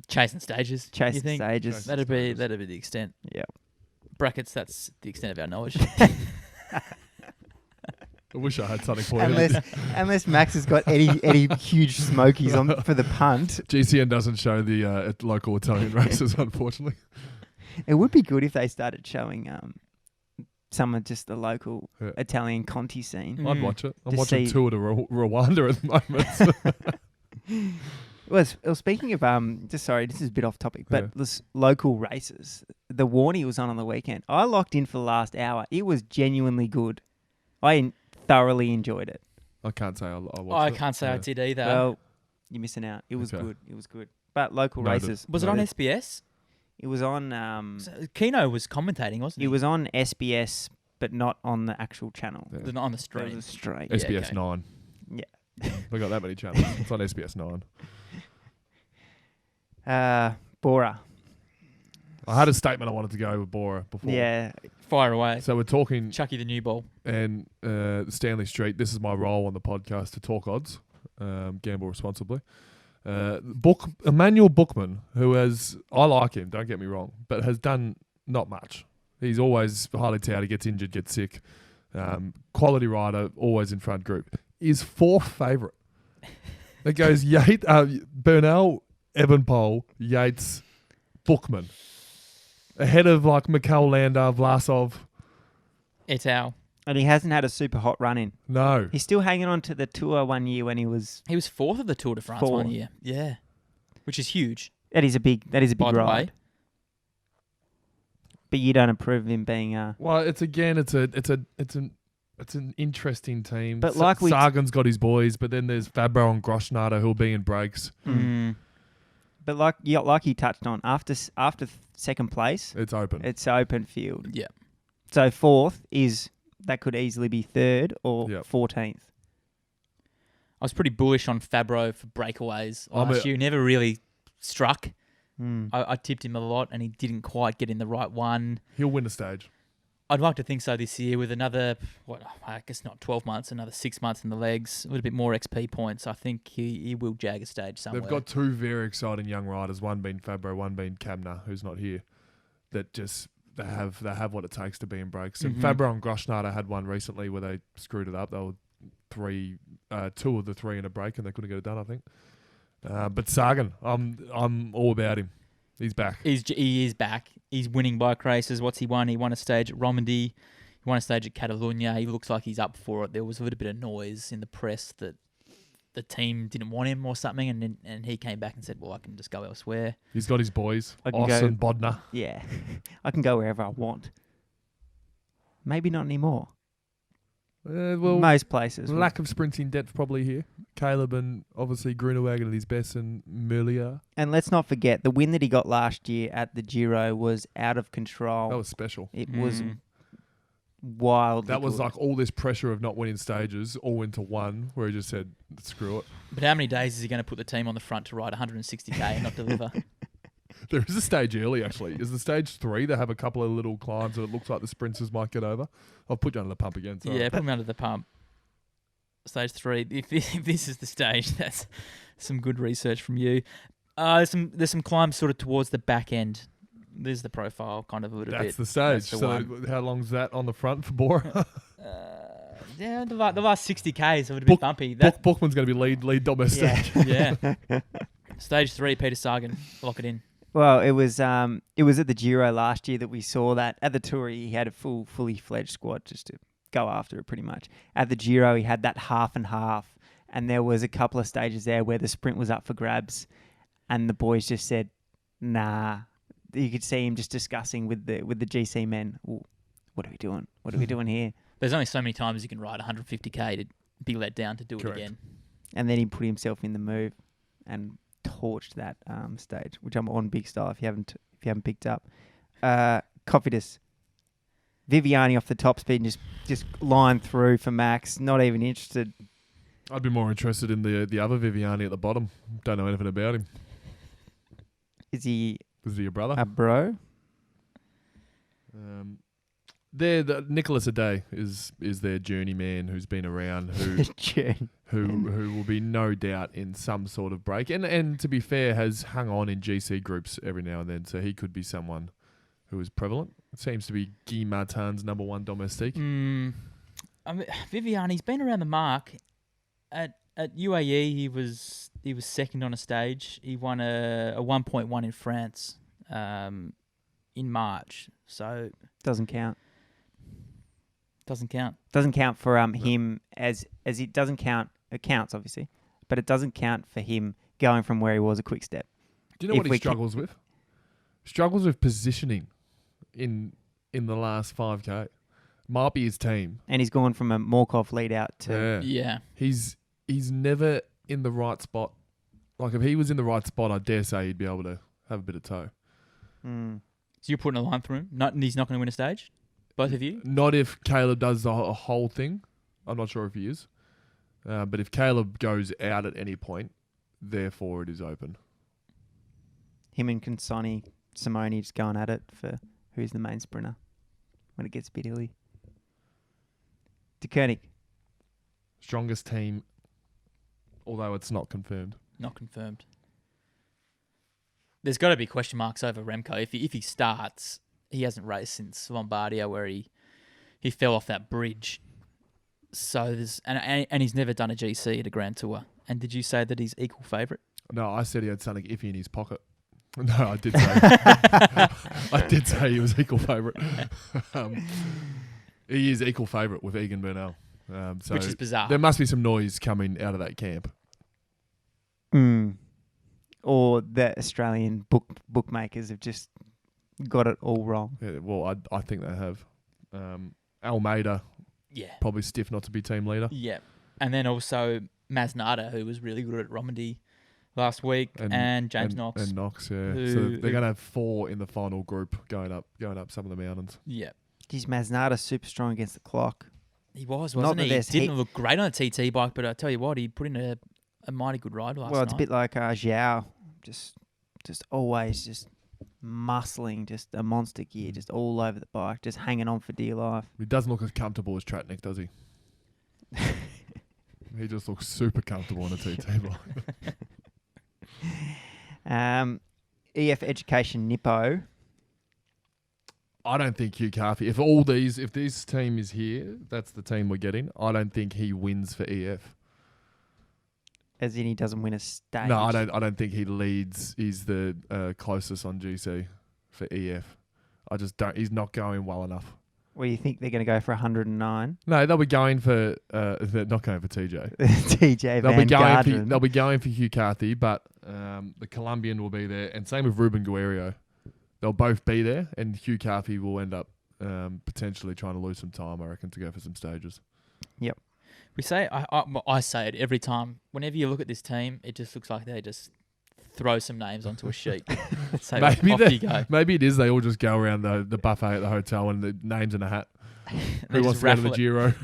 Speaker 2: Chasing stages.
Speaker 1: Chasing stages.
Speaker 2: That'd be the extent.
Speaker 1: Yeah.
Speaker 2: Brackets, that's the extent of our knowledge.
Speaker 3: I wish I had something for you.
Speaker 1: Unless Max has got any huge smokies on for the punt.
Speaker 3: GCN doesn't show the local Italian races, unfortunately.
Speaker 1: It would be good if they started showing some of just the local Italian Conti scene.
Speaker 3: I'd watch it. I'm watching Tour de Rwanda at the moment.
Speaker 1: Well, speaking of, sorry, this is a bit off topic, but this local races, the Warnie was on the weekend. I locked in for the last hour. It was genuinely good. I thoroughly enjoyed it.
Speaker 3: I can't say I watched
Speaker 2: I
Speaker 3: it.
Speaker 2: can't say I did either.
Speaker 1: Well, you're missing out. It was good. It was good. But local races.
Speaker 2: Was it on SBS?
Speaker 1: It was on...
Speaker 2: So Keno was commentating, wasn't he?
Speaker 1: It was on SBS, but not on the actual channel.
Speaker 3: Yeah.
Speaker 2: Not on the
Speaker 1: It
Speaker 2: stream.
Speaker 1: was straight.
Speaker 3: SBS
Speaker 2: okay.
Speaker 3: 9.
Speaker 1: Yeah.
Speaker 3: They got that many channels. It's on SBS 9.
Speaker 1: Bora.
Speaker 3: I had a statement I wanted to go with Bora before.
Speaker 1: Yeah.
Speaker 2: Fire away.
Speaker 3: So we're talking
Speaker 2: Chucky the new ball.
Speaker 3: and Stanley Street. This is my role on the podcast to talk odds, gamble responsibly. Emmanuel Bookman, who I like him, don't get me wrong, but has done not much. He's always highly touted, gets injured, gets sick. Quality rider, always in front group. Is fourth favourite. It goes Yates, Bernal, Evenepoel, Yates, Bookman. Ahead of like Mikel Landa, Vlasov.
Speaker 2: Et al.
Speaker 1: And he hasn't had a super hot run in.
Speaker 3: No.
Speaker 1: He's still hanging on to the Tour one year when he was...
Speaker 2: He was fourth of the Tour de France one year. Yeah. Which is huge.
Speaker 1: That is a big
Speaker 2: By the
Speaker 1: ride.
Speaker 2: way.
Speaker 1: But you don't approve of him being...
Speaker 3: Well, it's an interesting team.
Speaker 1: But like
Speaker 3: Sagan's got his boys, but then there's Fabro and Groschnader who'll be in breaks.
Speaker 1: But like you touched on, after second place,
Speaker 3: It's open.
Speaker 1: it's open field.
Speaker 2: Yeah.
Speaker 1: So fourth that could easily be third or 14th.
Speaker 2: I was pretty bullish on Fabro for breakaways
Speaker 3: I'm
Speaker 2: last year. Never really struck.
Speaker 1: Mm.
Speaker 2: I tipped him a lot and he didn't quite get in the right one.
Speaker 3: He'll win a stage.
Speaker 2: I'd like to think so this year with another, I guess not 12 months, another 6 months in the legs, a little bit more XP points. I think he will jag a stage somewhere.
Speaker 3: They've got two very exciting young riders, one being Fabro, one being Kamner, who's not here, that just they have what it takes to be in breaks. And Fabro and Groschnader had one recently where they screwed it up. They were two of the three in a break and they couldn't get it done, I think. But Sagan, I'm all about him. He's back.
Speaker 2: He is back. He's winning bike races. What's he won? He won a stage at Romandy. He won a stage at Catalunya. He looks like he's up for it. There was a little bit of noise in the press that the team didn't want him or something, and he came back and said, well, I can just go elsewhere.
Speaker 3: He's got his boys,
Speaker 1: I can
Speaker 3: Austin, Bodner.
Speaker 1: Yeah. I can go wherever I want. Maybe not anymore.
Speaker 3: Well,
Speaker 1: most places.
Speaker 3: Lack of sprinting depth probably here. Caleb and obviously Grunewagen at his best and Merlier.
Speaker 1: And let's not forget, the win that he got last year at the Giro was out of control.
Speaker 3: That was special.
Speaker 1: It was wild.
Speaker 3: That was like all this pressure of not winning stages all into one where he just said, screw it.
Speaker 2: But how many days is he going to put the team on the front to ride 160k and not deliver?
Speaker 3: There is a stage early, actually. Is the stage 3? They have a couple of little climbs that it looks like the sprinters might get over. I'll put you under the pump again. Sorry.
Speaker 2: Yeah, put him under the pump. Stage 3. If this is the stage, that's some good research from you. There's some climbs sort of towards the back end. There's the profile, kind of a little bit.
Speaker 3: That's the stage.
Speaker 2: That's the
Speaker 3: So
Speaker 2: one.
Speaker 3: how long's that on the front for Bora?
Speaker 2: Yeah, the last 60k is a little bit bumpy.
Speaker 3: Bookman's going to be lead domestic.
Speaker 2: Yeah. Stage 3, Peter Sagan. Lock it in.
Speaker 1: Well, it was at the Giro last year that we saw that. At the Tour, he had a fully fledged squad just to go after it pretty much. At the Giro, he had that half and half, and there was a couple of stages there where the sprint was up for grabs, and the boys just said, nah. You could see him just discussing with the GC men, what are we doing? What are we doing here?
Speaker 2: There's only so many times you can ride 150k to be let down to do
Speaker 3: Correct.
Speaker 2: it again.
Speaker 1: And then he put himself in the move and torched that stage, which I'm on big style if you haven't picked up. Cofidis. Viviani off the top speed and just line through for Max, not even interested.
Speaker 3: I'd be more interested in the other Viviani at the bottom. Don't know anything about him.
Speaker 1: Is he
Speaker 3: your brother?
Speaker 1: a bro?
Speaker 3: Nicholas Aday is their journeyman who's been around, who will be no doubt in some sort of break, and to be fair, has hung on in GC groups every now and then, so he could be someone who is prevalent. It seems to be Guy Martin's number one domestique.
Speaker 2: Viviani's been around the mark. At UAE, he was second on a stage. He won a 1.1 in France in March, so
Speaker 1: Doesn't count.
Speaker 2: Doesn't count.
Speaker 1: Doesn't count for him as it doesn't count. It counts obviously, but it doesn't count for him going from where he was a quick step.
Speaker 3: Do you know what he struggles with? Struggles with positioning. in the last 5K. Might be his team.
Speaker 1: And he's gone from a Morkov lead out to...
Speaker 2: Yeah.
Speaker 3: He's never in the right spot. Like, if he was in the right spot, I dare say he'd be able to have a bit of toe.
Speaker 1: Mm.
Speaker 2: So you're putting a line through him? He's not going to win a stage? Both of you?
Speaker 3: Not if Caleb does the whole thing. I'm not sure if he is. But if Caleb goes out at any point, therefore it is open.
Speaker 1: Him and Consoni, Simone just going at it for who's the main sprinter when it gets a bit hilly. De Koenig.
Speaker 3: Strongest team, although it's not confirmed.
Speaker 2: Not confirmed. There's got to be question marks over Remco. If he starts, he hasn't raced since Lombardia, where he fell off that bridge. So there's and he's never done a GC at a Grand Tour. And did you say that he's equal favourite?
Speaker 3: No, I said he had something iffy in his pocket. No, I did say I did say he was equal favourite. He is equal favourite with Egan Bernal. So
Speaker 2: which is bizarre.
Speaker 3: There must be some noise coming out of that camp.
Speaker 1: Or the Australian bookmakers have just got it all wrong.
Speaker 3: Yeah, well, I think they have. Almeida, probably stiff not to be team leader.
Speaker 2: Yeah. And then also Masnada, who was really good at Romandy last week, and James Knox.
Speaker 3: And Knox, yeah. So they're going to have 4 in the final group going up some of the mountains.
Speaker 2: Yeah.
Speaker 1: Geez, Masnada super strong against the clock.
Speaker 2: He wasn't he? Didn't look great on a TT bike, but I tell you what, he put in a mighty good ride last night.
Speaker 1: Well, it's a bit like Zhao, just always just muscling, just a monster gear, just all over the bike, just hanging on for dear life.
Speaker 3: He doesn't look as comfortable as Tratnik, does he? He just looks super comfortable on a TT bike.
Speaker 1: EF Education Nippo.
Speaker 3: I don't think Hugh Carthy. If this team is here, that's the team we're getting. I don't think he wins for EF.
Speaker 1: As in, he doesn't win a stage.
Speaker 3: No, I don't think he leads. He's the closest on GC for EF. I just don't. He's not going well enough.
Speaker 1: Well, you think they're going to go for 109?
Speaker 3: No, they'll be going for. They're not going for TJ.
Speaker 1: TJ Van Garderen.
Speaker 3: They'll be going for Hugh Carthy, but the Colombian will be there, and same with Ruben Guerrero. They'll both be there, and Hugh Carthy will end up potentially trying to lose some time, I reckon, to go for some stages.
Speaker 2: Yep. We say I say it every time. Whenever you look at this team, it just looks like they just throw some names onto a sheet. So
Speaker 3: maybe
Speaker 2: off you go.
Speaker 3: Maybe it is. They all just go around the buffet at the hotel and the names in a hat. Who wants to go to the Giro?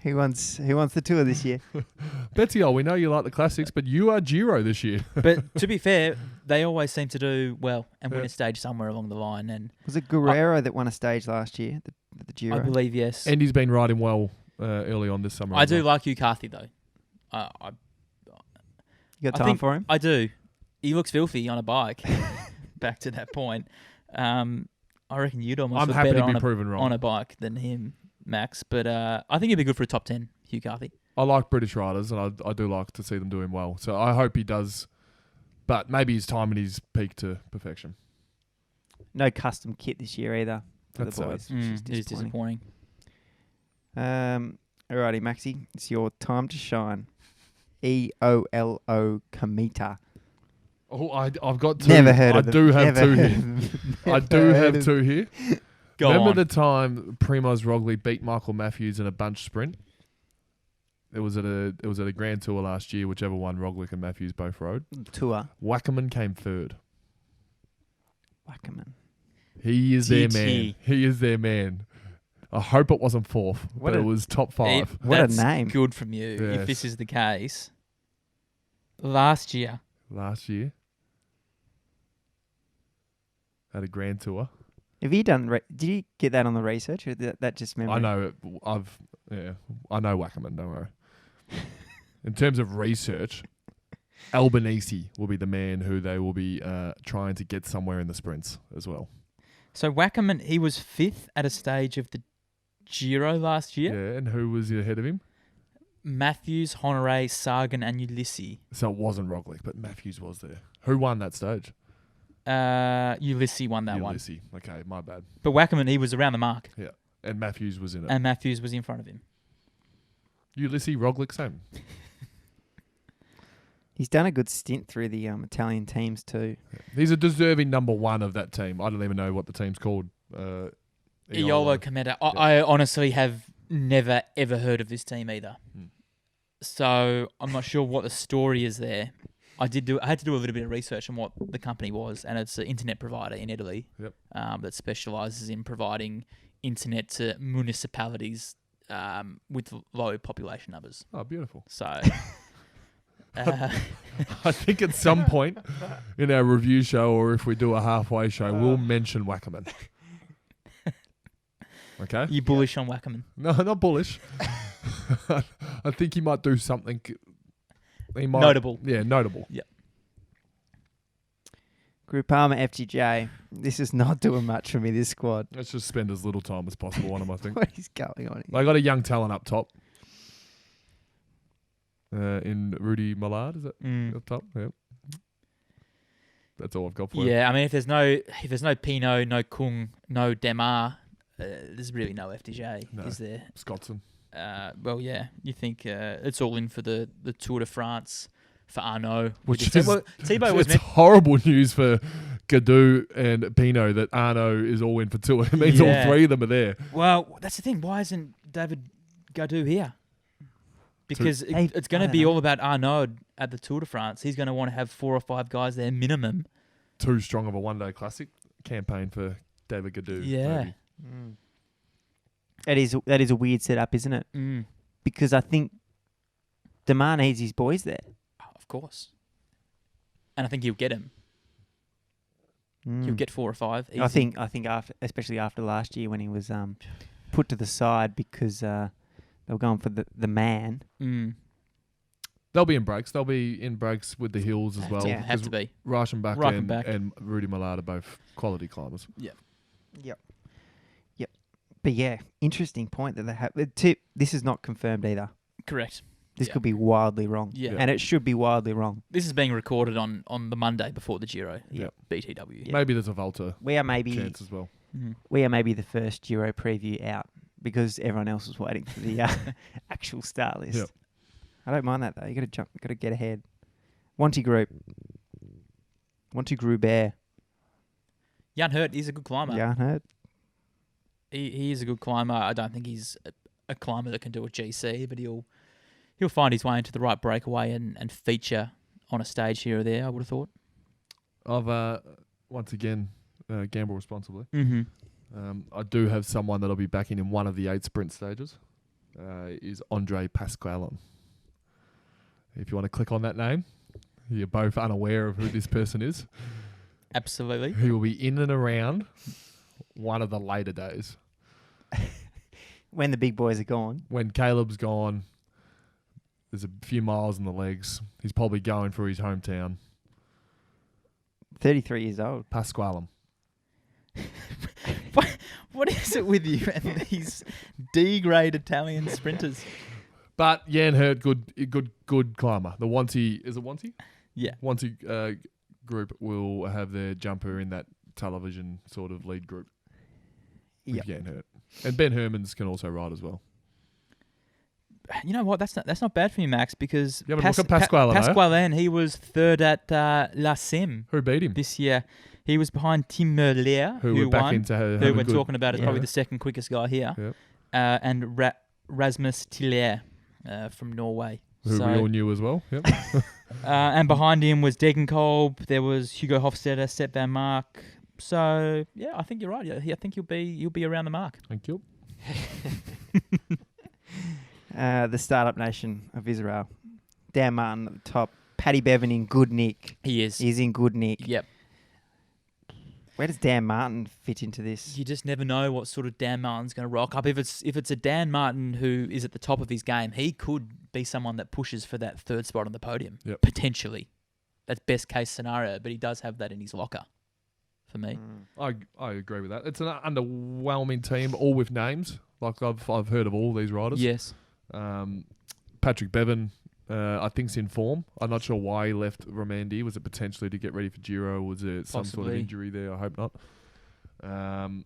Speaker 1: Who wants the tour this year?
Speaker 3: Betsy, we know you like the classics, but you are Giro this year.
Speaker 2: But to be fair, they always seem to do well and win a stage somewhere along the line. And
Speaker 1: was it Guerrero that won a stage last year, the Giro?
Speaker 2: I believe, yes.
Speaker 3: And he's been riding well early on this summer.
Speaker 2: I do like Hugh Carthy, though.
Speaker 1: You got time for him?
Speaker 2: I do. He looks filthy on a bike. Back to that point. I reckon you'd almost look better on a bike than him, Max. But I think he'd be good for a top 10, Hugh Carthy.
Speaker 3: I like British riders, and I do like to see them doing well. So I hope he does. But maybe his time and his peak to perfection.
Speaker 1: No custom kit this year either for
Speaker 3: That's
Speaker 1: the boys.
Speaker 2: It is disappointing.
Speaker 1: Alrighty, Maxi, it's your time to shine. EOLO Kamita.
Speaker 3: Oh, I've got 2.
Speaker 1: Never heard of them.
Speaker 3: I do have 2 here. I do have 2 here. Remember the time Primoz Roglic beat Michael Matthews in a bunch sprint? It was at a Grand Tour last year, whichever one Roglic and Matthews both rode.
Speaker 1: Tour.
Speaker 3: Wackerman came 3rd.
Speaker 1: Wackerman.
Speaker 3: He is their man. He is their man. I hope it wasn't 4th, but it was top 5.
Speaker 1: What a name.
Speaker 2: Good from you,
Speaker 3: yes.
Speaker 2: If this is the case. Last year.
Speaker 3: At a Grand Tour.
Speaker 1: Have you done? Did you get that on the research, or that just memory?
Speaker 3: I know. I know Wackerman. Don't worry. In terms of research, Albanese will be the man who they will be trying to get somewhere in the sprints as well.
Speaker 2: So Wackerman, he was 5th at a stage of the Giro last year.
Speaker 3: Yeah, and who was ahead of him?
Speaker 2: Matthews, Honoré, Sagan, and Ulysses.
Speaker 3: So it wasn't Roglic, but Matthews was there. Who won that stage?
Speaker 2: Ulysses won that one.
Speaker 3: Ulysses. Okay, my bad.
Speaker 2: But Wackerman, he was around the mark.
Speaker 3: Yeah, and Matthews was in it.
Speaker 2: And Matthews was in front of him.
Speaker 3: Ulysses, Roglic, same.
Speaker 1: He's done a good stint through the Italian teams too.
Speaker 3: Yeah. He's a deserving number 1 of that team. I don't even know what the team's called.
Speaker 2: Iolo Cometa. I honestly have never, ever heard of this team either. So I'm not sure what the story is there. I had to do a little bit of research on what the company was, and it's an internet provider in Italy that specialises in providing internet to municipalities with low population numbers.
Speaker 3: Oh, beautiful.
Speaker 2: So
Speaker 3: I think at some point in our review show, or if we do a halfway show, we'll mention Wackerman. Okay?
Speaker 2: You bullish on Wackerman?
Speaker 3: No, not bullish. I think he might do something.
Speaker 2: Notable.
Speaker 3: Yeah, notable.
Speaker 2: Yeah.
Speaker 1: Groupama FTJ. This is not doing much for me, this squad.
Speaker 3: Let's just spend as little time as possible on him, I think.
Speaker 1: What is going on here?
Speaker 3: They got a young talent up top. In Rudy Millard, is that up top? Yeah. That's all I've got for you.
Speaker 2: Yeah, I mean, if there's no Pino, no Kung, no Demar, there's really no FTJ, is there?
Speaker 3: Scottson.
Speaker 2: Well, yeah, you think it's all in for the Tour de France for Arnaud.
Speaker 3: Which is
Speaker 2: Thibaut was
Speaker 3: horrible news for Gadou and Pino that Arnaud is all in for Tour. It means all three of them are there.
Speaker 2: Well, that's the thing. Why isn't David Gadou here? Because it's going to be all about Arnaud at the Tour de France. He's going to want to have 4 or 5 guys there minimum.
Speaker 3: Too strong of a one-day classic campaign for David Gadou.
Speaker 2: Yeah.
Speaker 1: That is a weird setup, isn't it? Because I think Demar needs his boys there.
Speaker 2: Oh, of course. And I think he'll get him. He'll get 4 or 5. Easy.
Speaker 1: I think after, especially after last year when he was put to the side because they were going for the man.
Speaker 3: They'll be in breaks. They'll be in breaks with the hills as well.
Speaker 2: Yeah, have to be.
Speaker 3: Reichenbach and Rudy Millard are both quality climbers.
Speaker 1: Yep. But yeah, interesting point that they have. This is not confirmed either.
Speaker 2: Correct.
Speaker 1: This could be wildly wrong.
Speaker 2: Yeah.
Speaker 1: And it should be wildly wrong.
Speaker 2: This is being recorded on the Monday before the Giro.
Speaker 3: Yeah.
Speaker 2: BTW.
Speaker 3: Yep. Maybe there's a Volta chance as well.
Speaker 1: We are maybe the first Giro preview out because everyone else was waiting for the actual start list.
Speaker 3: Yep.
Speaker 1: I don't mind that though. You got to jump. You got to get ahead. Wanty Group. Wanty Gruber.
Speaker 2: Jan Hurt is a good climber.
Speaker 1: Jan Hurt.
Speaker 2: He is a good climber. I don't think he's a climber that can do a GC, but he'll find his way into the right breakaway and feature on a stage here or there, I would have thought.
Speaker 3: I've, once again, gamble responsibly.
Speaker 2: Mm-hmm.
Speaker 3: I do have someone that'll be backing in one of the 8 sprint stages. Is Andre Pasqualon. If you want to click on that name, you're both unaware of who this person is.
Speaker 2: Absolutely.
Speaker 3: He will be in and around one of the later days.
Speaker 1: When the big boys are gone.
Speaker 3: When Caleb's gone, there's a few miles in the legs. He's probably going for his hometown.
Speaker 1: 33 years old.
Speaker 3: Pasqualon.
Speaker 2: What is it with you and these D-grade Italian sprinters?
Speaker 3: But Jan Hurt, good climber. The Wanty, is it Wanty?
Speaker 2: Yeah.
Speaker 3: Wanty group will have their jumper in that television sort of lead group. With Jan Hurt. And Ben Hermans can also ride as well.
Speaker 2: You know what? That's not bad for you, Max, because
Speaker 3: look at Pasqualon.
Speaker 2: Pasqualon, he was third at La Sim.
Speaker 3: Who beat him?
Speaker 2: This year. He was behind Tim Merlier, who won, who we're talking about as probably the second quickest guy here, and Rasmus Tiller from Norway.
Speaker 3: Who we all knew as well. Yep.
Speaker 2: And behind him was Degenkolb. There was Hugo Hofstetter, Sepp Van Mark. So yeah, I think you're right. I think you'll be around the mark.
Speaker 3: Thank you.
Speaker 1: The startup nation of Israel. Dan Martin at the top. Paddy Bevan in good nick.
Speaker 2: He is.
Speaker 1: He's in good nick.
Speaker 2: Yep.
Speaker 1: Where does Dan Martin fit into this?
Speaker 2: You just never know what sort of Dan Martin's going to rock up. If it's a Dan Martin who is at the top of his game, he could be someone that pushes for that third spot on the podium.
Speaker 3: Yep.
Speaker 2: Potentially. That's best case scenario, but he does have that in his locker for me.
Speaker 3: I agree with that. It's an underwhelming team, all with names. Like I've heard of all these riders.
Speaker 2: Yes.
Speaker 3: Patrick Bevan, I think's in form. I'm not sure why he left Romandie. Was it potentially to get ready for Giro? Was it some sort of injury there? I hope not. And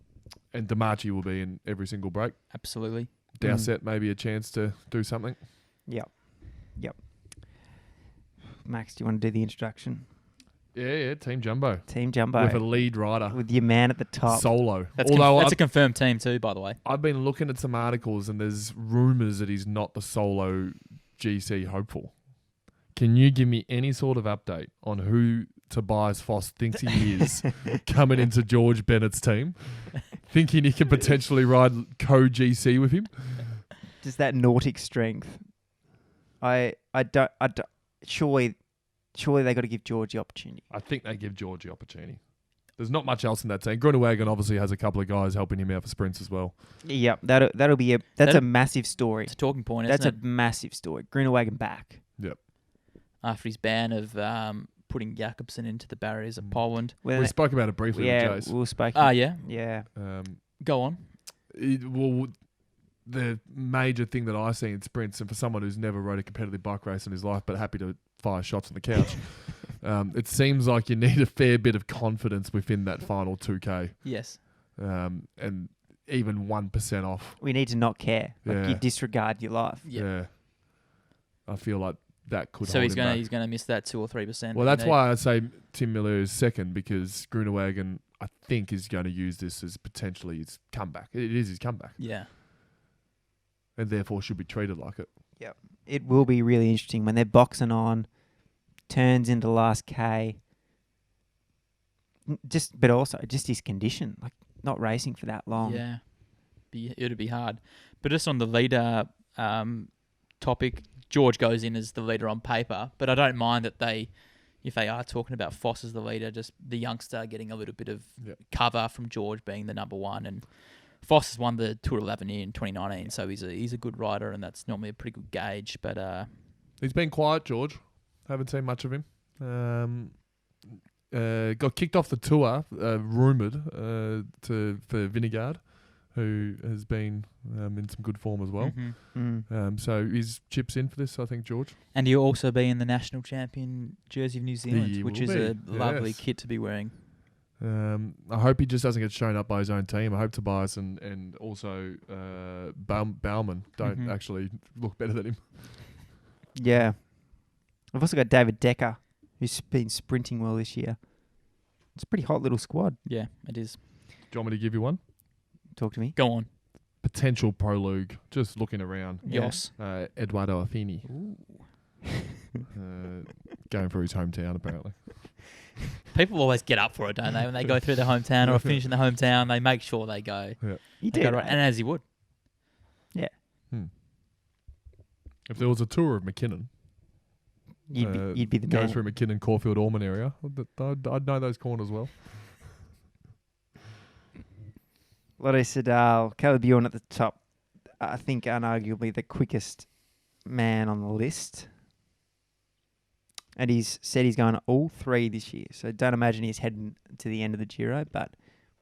Speaker 3: Demachi will be in every single break.
Speaker 2: Absolutely.
Speaker 3: Dowsett maybe a chance to do something.
Speaker 1: Yep. Max, do you want to do the introduction?
Speaker 3: Yeah, Team Jumbo.
Speaker 1: Team Jumbo.
Speaker 3: With a lead rider.
Speaker 1: With your man at the top.
Speaker 3: Solo.
Speaker 2: That's a confirmed team too, by the way.
Speaker 3: I've been looking at some articles and there's rumours that he's not the solo GC hopeful. Can you give me any sort of update on who Tobias Foss thinks he is coming into George Bennett's team? Thinking he can potentially ride co-GC with him?
Speaker 1: Just that Nautic strength. I don't surely they got to give George the opportunity.
Speaker 3: I think they give George the opportunity. There's not much else in that team. Grunewagen obviously has a couple of guys helping him out for sprints as well.
Speaker 1: Yep, that'll be a massive story.
Speaker 2: It's a talking point,
Speaker 1: That's
Speaker 2: isn't it?
Speaker 1: a massive story. Grunewagen back.
Speaker 3: Yep.
Speaker 2: After his ban of putting Jakobsen into the barriers of Poland.
Speaker 3: We spoke about it briefly with Jace.
Speaker 1: We spoke.
Speaker 2: Yeah?
Speaker 1: Yeah.
Speaker 2: Go on.
Speaker 3: The major thing that I see in sprints, and for someone who's never rode a competitive bike race in his life but happy to fire shots on the couch, it seems like you need a fair bit of confidence within that final 2K.
Speaker 2: Yes.
Speaker 3: And even 1% off.
Speaker 1: We need to not care. Like
Speaker 3: Yeah.
Speaker 1: you disregard your life.
Speaker 3: Yeah. I feel like that could
Speaker 2: So
Speaker 3: hold
Speaker 2: he's
Speaker 3: him back.
Speaker 2: gonna miss that 2 or 3%.
Speaker 3: Well, that's why I say Tim Miller is second, because Grunewagen, I think, is going to use this as potentially his comeback. It is his comeback.
Speaker 2: Yeah.
Speaker 3: And therefore should be treated like it.
Speaker 1: Yep. It will be really interesting when they're boxing on, turns into last K. But also just his condition, like not racing for that long.
Speaker 2: Yeah. It'd be hard. But just on the leader topic, George goes in as the leader on paper, but I don't mind that if they are talking about Foss as the leader, just the youngster getting a little bit of cover from George being the number one. And Foss has won the Tour de l'Avenir in 2019, so he's a good rider, and that's normally a pretty good gauge. But
Speaker 3: he's been quiet, George. Haven't seen much of him. Got kicked off the tour, rumoured for Vingegaard, who has been in some good form as well.
Speaker 2: Mm-hmm.
Speaker 3: So he's chips in for this, I think, George.
Speaker 2: And he'll also be in the national champion jersey of New Zealand, which is a lovely kit to be wearing.
Speaker 3: I hope he just doesn't get shown up by his own team. I hope Tobias and also Bauman don't actually look better than him.
Speaker 1: Yeah. I've also got David Decker, who's been sprinting well this year. It's a pretty hot little squad.
Speaker 2: Yeah, it is.
Speaker 3: Do you want me to give you one?
Speaker 1: Talk to me.
Speaker 2: Go on.
Speaker 3: Potential prologue. Just looking around.
Speaker 2: Yes.
Speaker 3: Eduardo Affini. Going for his hometown, apparently.
Speaker 2: People always get up for it, don't they? When they go through their hometown or finish in the hometown, they make sure they go.
Speaker 3: Yeah.
Speaker 1: You do.
Speaker 2: Right. And as he would.
Speaker 1: Yeah.
Speaker 3: If there was a tour of McKinnon,
Speaker 1: you'd be the
Speaker 3: go
Speaker 1: man.
Speaker 3: through McKinnon, Caulfield, Ormond area, I'd know those corners well.
Speaker 1: Lotto Sedal, Caleb Bjorn at the top. I think unarguably the quickest man on the list. And he's said he's going all three this year. So don't imagine he's heading to the end of the Giro, but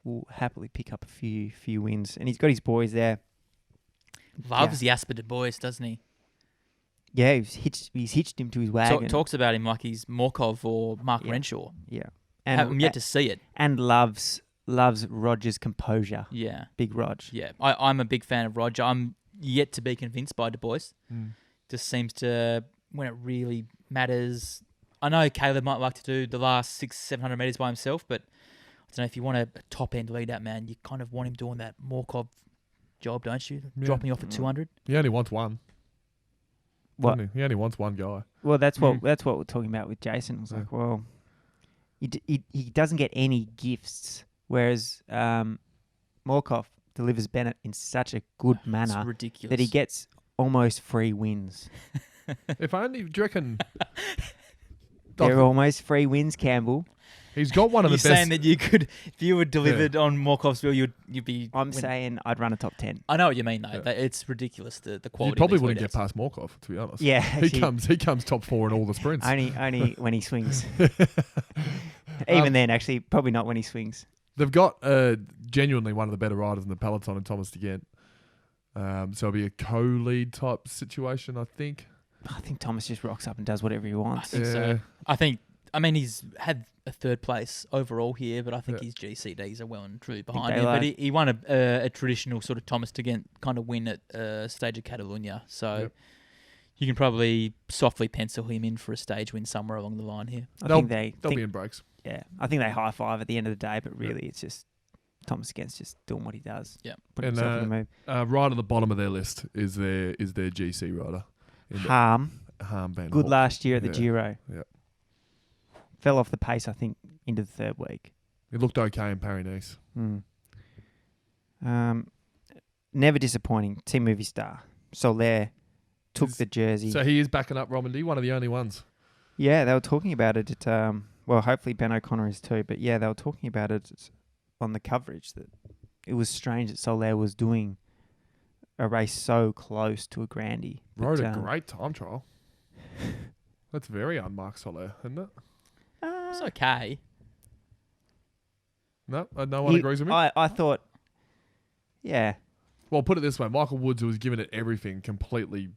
Speaker 1: will happily pick up a few wins. And he's got his boys there.
Speaker 2: Loves the Jasper de Bois, doesn't he?
Speaker 1: Yeah, he's hitched him to his wagon.
Speaker 2: Talks about him like he's Morkov or Mark Renshaw.
Speaker 1: Yeah.
Speaker 2: And haven't yet to see it.
Speaker 1: And loves Roger's composure.
Speaker 2: Yeah.
Speaker 1: Big Rog.
Speaker 2: Yeah. I'm a big fan of Roger. I'm yet to be convinced by Du Bois. Just seems to, when it really matters. I know Caleb might like to do the last 600-700 metres by himself, but I don't know, if you want a top-end lead-out man, you kind of want him doing that Morkov job, don't you?
Speaker 3: Yeah.
Speaker 2: Dropping off at 200.
Speaker 3: He only wants one.
Speaker 1: What?
Speaker 3: He only wants one guy.
Speaker 1: Well, that's what we're talking about with Jason. It was like, well, he doesn't get any gifts, whereas Morkov delivers Bennett in such a good manner.
Speaker 2: It's ridiculous.
Speaker 1: That he gets almost free wins.
Speaker 3: If only, do you reckon...
Speaker 1: They're almost free wins, Campbell.
Speaker 3: He's got one of the best...
Speaker 2: You're saying that you could, if you were delivered on Morkov's wheel, you'd be...
Speaker 1: I'm saying I'd run a top 10.
Speaker 2: I know what you mean, though. It's ridiculous, the quality.
Speaker 3: You probably
Speaker 2: of these
Speaker 3: wouldn't
Speaker 2: lead-outs.
Speaker 3: get past Morkov, to be honest.
Speaker 1: Yeah.
Speaker 3: He comes top 4 in all the sprints.
Speaker 1: Only when he swings. Even then, actually, probably not when he swings.
Speaker 3: They've got genuinely one of the better riders in the peloton in Thomas de Gent. So it'll be a co-lead type situation, I think.
Speaker 1: I think Thomas just rocks up and does whatever he wants.
Speaker 2: I think so. He's had a third place overall here, but I think his GCDs are well and truly behind him. But he won a traditional sort of Thomas de Gent kind of win at Stage of Catalunya. So you can probably softly pencil him in for a stage win somewhere along the line here.
Speaker 1: I think they'll
Speaker 3: be in breaks.
Speaker 1: Yeah, I think they high five at the end of the day, but really it's just Thomas Gent's just doing what he does.
Speaker 2: Yeah,
Speaker 1: put himself in the move.
Speaker 3: Right at the bottom of their list is their GC rider.
Speaker 1: Harm
Speaker 3: Van
Speaker 1: good
Speaker 3: Hoek.
Speaker 1: last year at the Giro.
Speaker 3: Yeah.
Speaker 1: Fell off the pace, I think, into the third week.
Speaker 3: It looked okay in Paris-Nice.
Speaker 1: Never disappointing. Team movie star. Soler took the jersey.
Speaker 3: So he is backing up Romandy, one of the only ones.
Speaker 1: Yeah, they were talking about it at, well, hopefully Ben O'Connor is too, but yeah, they were talking about it on the coverage that it was strange that Soler was doing a race so close to a Grandie.
Speaker 3: Rode a great time trial. That's very unmarked Soler, isn't it?
Speaker 2: It's okay.
Speaker 3: No, no one agrees with me.
Speaker 1: I thought, yeah.
Speaker 3: Well, put it this way: Michael Woods, who was giving it everything, completely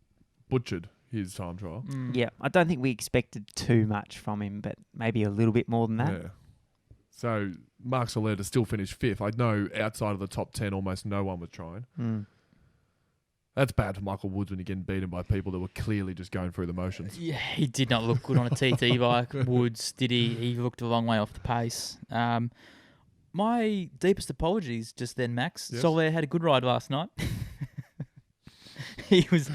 Speaker 3: butchered his time trial.
Speaker 1: Yeah, I don't think we expected too much from him, but maybe a little bit more than that.
Speaker 3: Yeah. So Mark Soler to still finish fifth. I know outside of the top 10, almost no one was trying. That's bad for Michael Woods when you're getting beaten by people that were clearly just going through the motions.
Speaker 2: Yeah, he did not look good on a TT bike. Woods, did he? He looked a long way off the pace. My deepest apologies just then, Max.
Speaker 3: Yes.
Speaker 2: Soler had a good ride last night. He was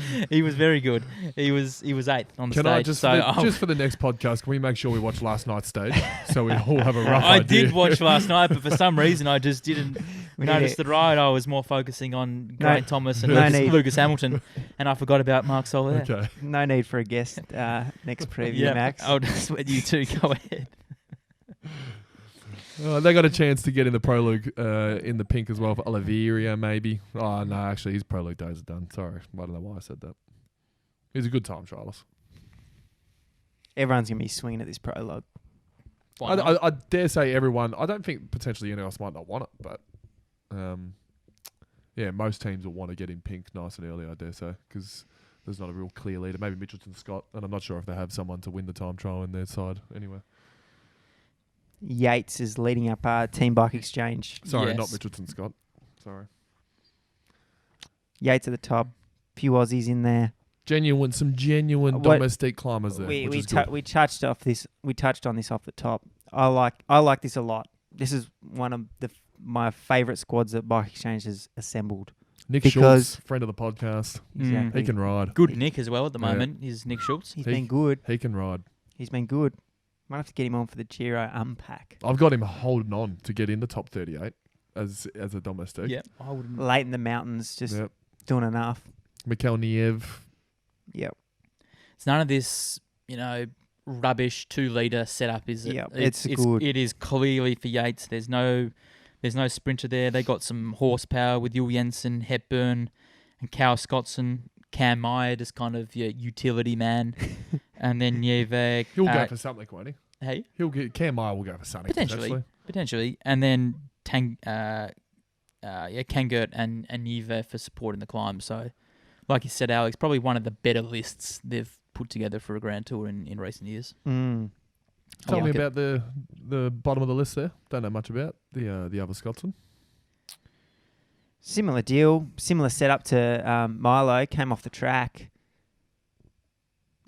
Speaker 2: very good. He was eighth on the stage.
Speaker 3: I just just for the next podcast, can we make sure we watch last night's stage so we all have a rough
Speaker 2: I
Speaker 3: idea?
Speaker 2: did watch last night, but for some reason I just didn't notice the ride. I was more focusing on Grant Thomas and Lucas Hamilton, and I forgot about Mark Soler.
Speaker 3: Okay.
Speaker 1: No need for a guest next preview, Max.
Speaker 2: I'll just let you two go ahead.
Speaker 3: They got a chance to get in the prologue in the pink as well for Oliveira, maybe. Oh, no, actually, his prologue days are done. Sorry. I don't know why I said that. It was a good time, Charles.
Speaker 1: Everyone's going to be swinging at this prologue.
Speaker 3: I dare say everyone. I don't think potentially anyone else might not want it, but yeah, most teams will want to get in pink nice and early, I dare say, because there's not a real clear leader. Maybe Mitchelton Scott, and I'm not sure if they have someone to win the time trial in their side anyway.
Speaker 1: Yates is leading up Team Bike Exchange.
Speaker 3: Sorry, not Mitchelton Scott. Sorry.
Speaker 1: Yates at the top. Few Aussies in there.
Speaker 3: Some genuine domestic climbers there.
Speaker 1: We touched on this off the top. I like this a lot. This is one of my favourite squads that Bike Exchange has assembled.
Speaker 3: Nick Schultz, friend of the podcast.
Speaker 1: Exactly.
Speaker 3: He can ride.
Speaker 2: Good Nick as well at the moment. Is Nick Schultz.
Speaker 1: He's been good.
Speaker 3: He can ride.
Speaker 1: He's been good. Might have to get him on for the Giro unpack.
Speaker 3: I've got him holding on to get in the top 38 as a domestic.
Speaker 2: Yeah, I wouldn't.
Speaker 1: Late in the mountains, just doing enough.
Speaker 3: Mikel Niev.
Speaker 1: Yep.
Speaker 2: It's none of this, rubbish 2-litre setup, is it?
Speaker 1: Yep. It's good.
Speaker 2: It is clearly for Yates. There's no sprinter there. They got some horsepower with Yul Jensen, Hepburn, and Cal Scottson. Cam Meyer, just kind of your utility man. And then he'll
Speaker 3: go for something, won't he?
Speaker 2: Hey?
Speaker 3: Cam Meyer will go for something.
Speaker 2: Potentially. And then Kangert and Nive for support in the climb. So, like you said, Alex, probably one of the better lists they've put together for a Grand Tour in recent years.
Speaker 3: Tell me about the bottom of the list there. Don't know much about the other Scotsman.
Speaker 1: Similar deal, similar setup to Milo. Came off the track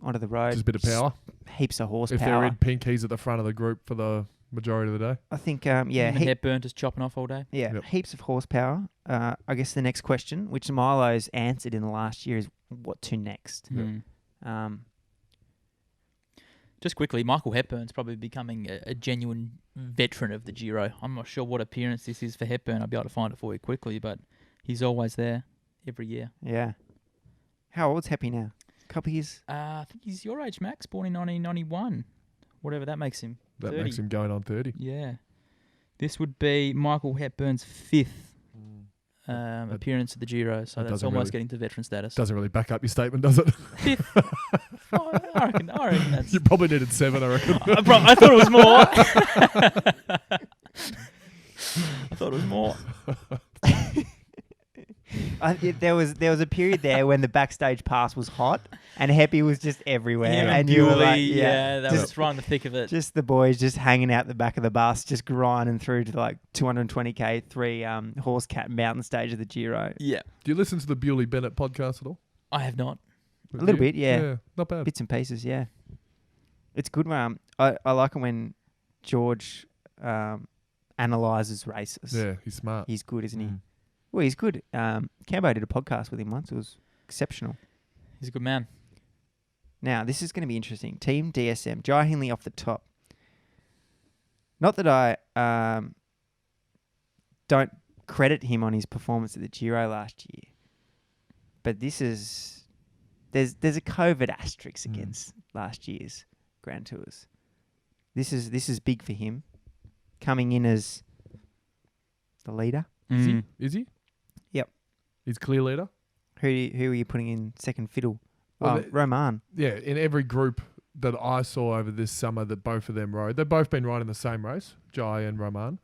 Speaker 1: onto the road.
Speaker 3: Just a bit of power.
Speaker 1: Heaps of horsepower.
Speaker 3: If they're in pink, he's at the front of the group for the majority of the day.
Speaker 1: I think,
Speaker 2: Hepburn just chopping off all day.
Speaker 1: Yeah, heaps of horsepower. I guess the next question, which Milo's answered in the last year, is what to next?
Speaker 2: Just quickly, Michael Hepburn's probably becoming a genuine veteran of the Giro. I'm not sure what appearance this is for Hepburn. I'll be able to find it for you quickly, but he's always there every year.
Speaker 1: Yeah. How old's Heppy now? A couple of years?
Speaker 2: I think he's your age, Max, born in 1991. Whatever that makes him.
Speaker 3: That
Speaker 2: 30.
Speaker 3: makes him going on 30.
Speaker 2: Yeah. This would be Michael Hepburn's 5th appearance at the Giro, so that's almost getting to veteran status.
Speaker 3: Doesn't really back up your statement, does it?
Speaker 2: 5th. I reckon that's...
Speaker 3: You probably needed 7, I reckon.
Speaker 2: I thought it was more. I thought it was more.
Speaker 1: There was a period there when the backstage pass was hot and Heppy was just everywhere.
Speaker 2: And
Speaker 1: you were
Speaker 2: Bewley,
Speaker 1: like,
Speaker 2: that was right in the thick of it.
Speaker 1: Just the boys just hanging out the back of the bus, just grinding through to like 220k, 3 horse cat mountain stage of the Giro.
Speaker 2: Yeah.
Speaker 3: Do you listen to the Bewley Bennett podcast at all?
Speaker 2: I have not.
Speaker 1: A little bit, yeah.
Speaker 3: Yeah, not bad.
Speaker 1: Bits and pieces, yeah. It's good. I like it when George analyses races.
Speaker 3: Yeah, he's smart.
Speaker 1: He's good, isn't he?
Speaker 3: Mm.
Speaker 1: Well, he's good. Campbell did a podcast with him once. It was exceptional.
Speaker 2: He's a good man.
Speaker 1: Now, this is going to be interesting. Team DSM, Jai Hindley off the top. Not that I don't credit him on his performance at the Giro last year, but this is there's a COVID asterisk against last year's Grand Tours. This is big for him, coming in as the leader.
Speaker 3: Is he?
Speaker 1: Yep.
Speaker 3: He's clear leader.
Speaker 1: Who are you putting in second fiddle?
Speaker 3: Well,
Speaker 1: Roman.
Speaker 3: Yeah, in every group that I saw over this summer that both of them rode, they've both been riding the same race, Jai and Roman.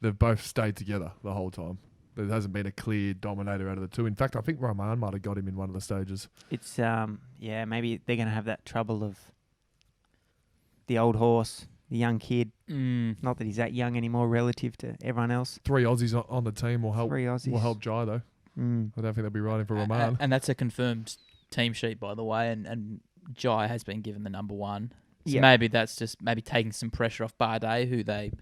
Speaker 3: They've both stayed together the whole time. There hasn't been a clear dominator out of the two. In fact, I think Roman might have got him in one of the stages.
Speaker 1: It's maybe they're going to have that trouble of the old horse, the young kid. Not that he's that young anymore relative to everyone else.
Speaker 3: 3 Aussies on the team will help.
Speaker 1: 3 Aussies.
Speaker 3: Will help Jai though. I don't think they'll be riding for Roman.
Speaker 2: And that's a confirmed team sheet, by the way. And Jai has been given the number 1. So maybe that's just taking some pressure off Bardet, who they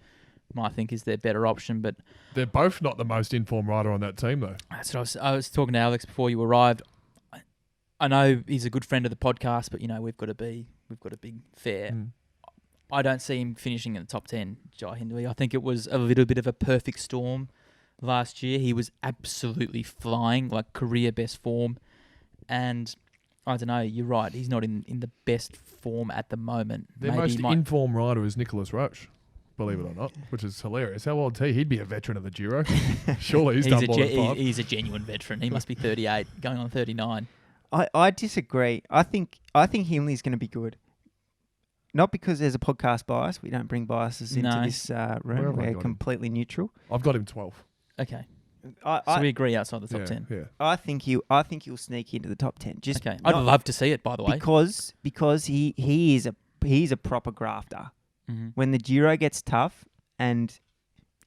Speaker 2: might think is their better option. But
Speaker 3: they're both not the most informed rider on that team though.
Speaker 2: That's what I was talking to Alex before you arrived. I know he's a good friend of the podcast, but we've got to be fair. I don't see him finishing in the top 10, Jai Hindley. I think it was a little bit of a perfect storm last year. He was absolutely flying, like career best form. And I don't know, you're right, he's not in the best form at the moment.
Speaker 3: Their most informed rider is Nicholas Roche, believe it or not, which is hilarious. How old is he? He'd be a veteran of the Giro. Surely he's done more than 5.
Speaker 2: He's a genuine veteran. He must be 38, going on 39.
Speaker 1: I disagree. I think Hindley's going to be good. Not because there's a podcast bias. We don't bring biases into this room. We're completely neutral.
Speaker 3: I've got him 12.
Speaker 2: Okay. So we agree outside the top 10.
Speaker 3: Yeah.
Speaker 1: I think he'll sneak into the top 10.
Speaker 2: Okay. I'd love to see it, by the way.
Speaker 1: Because he's a proper grafter.
Speaker 2: Mm-hmm.
Speaker 1: When the Giro gets tough and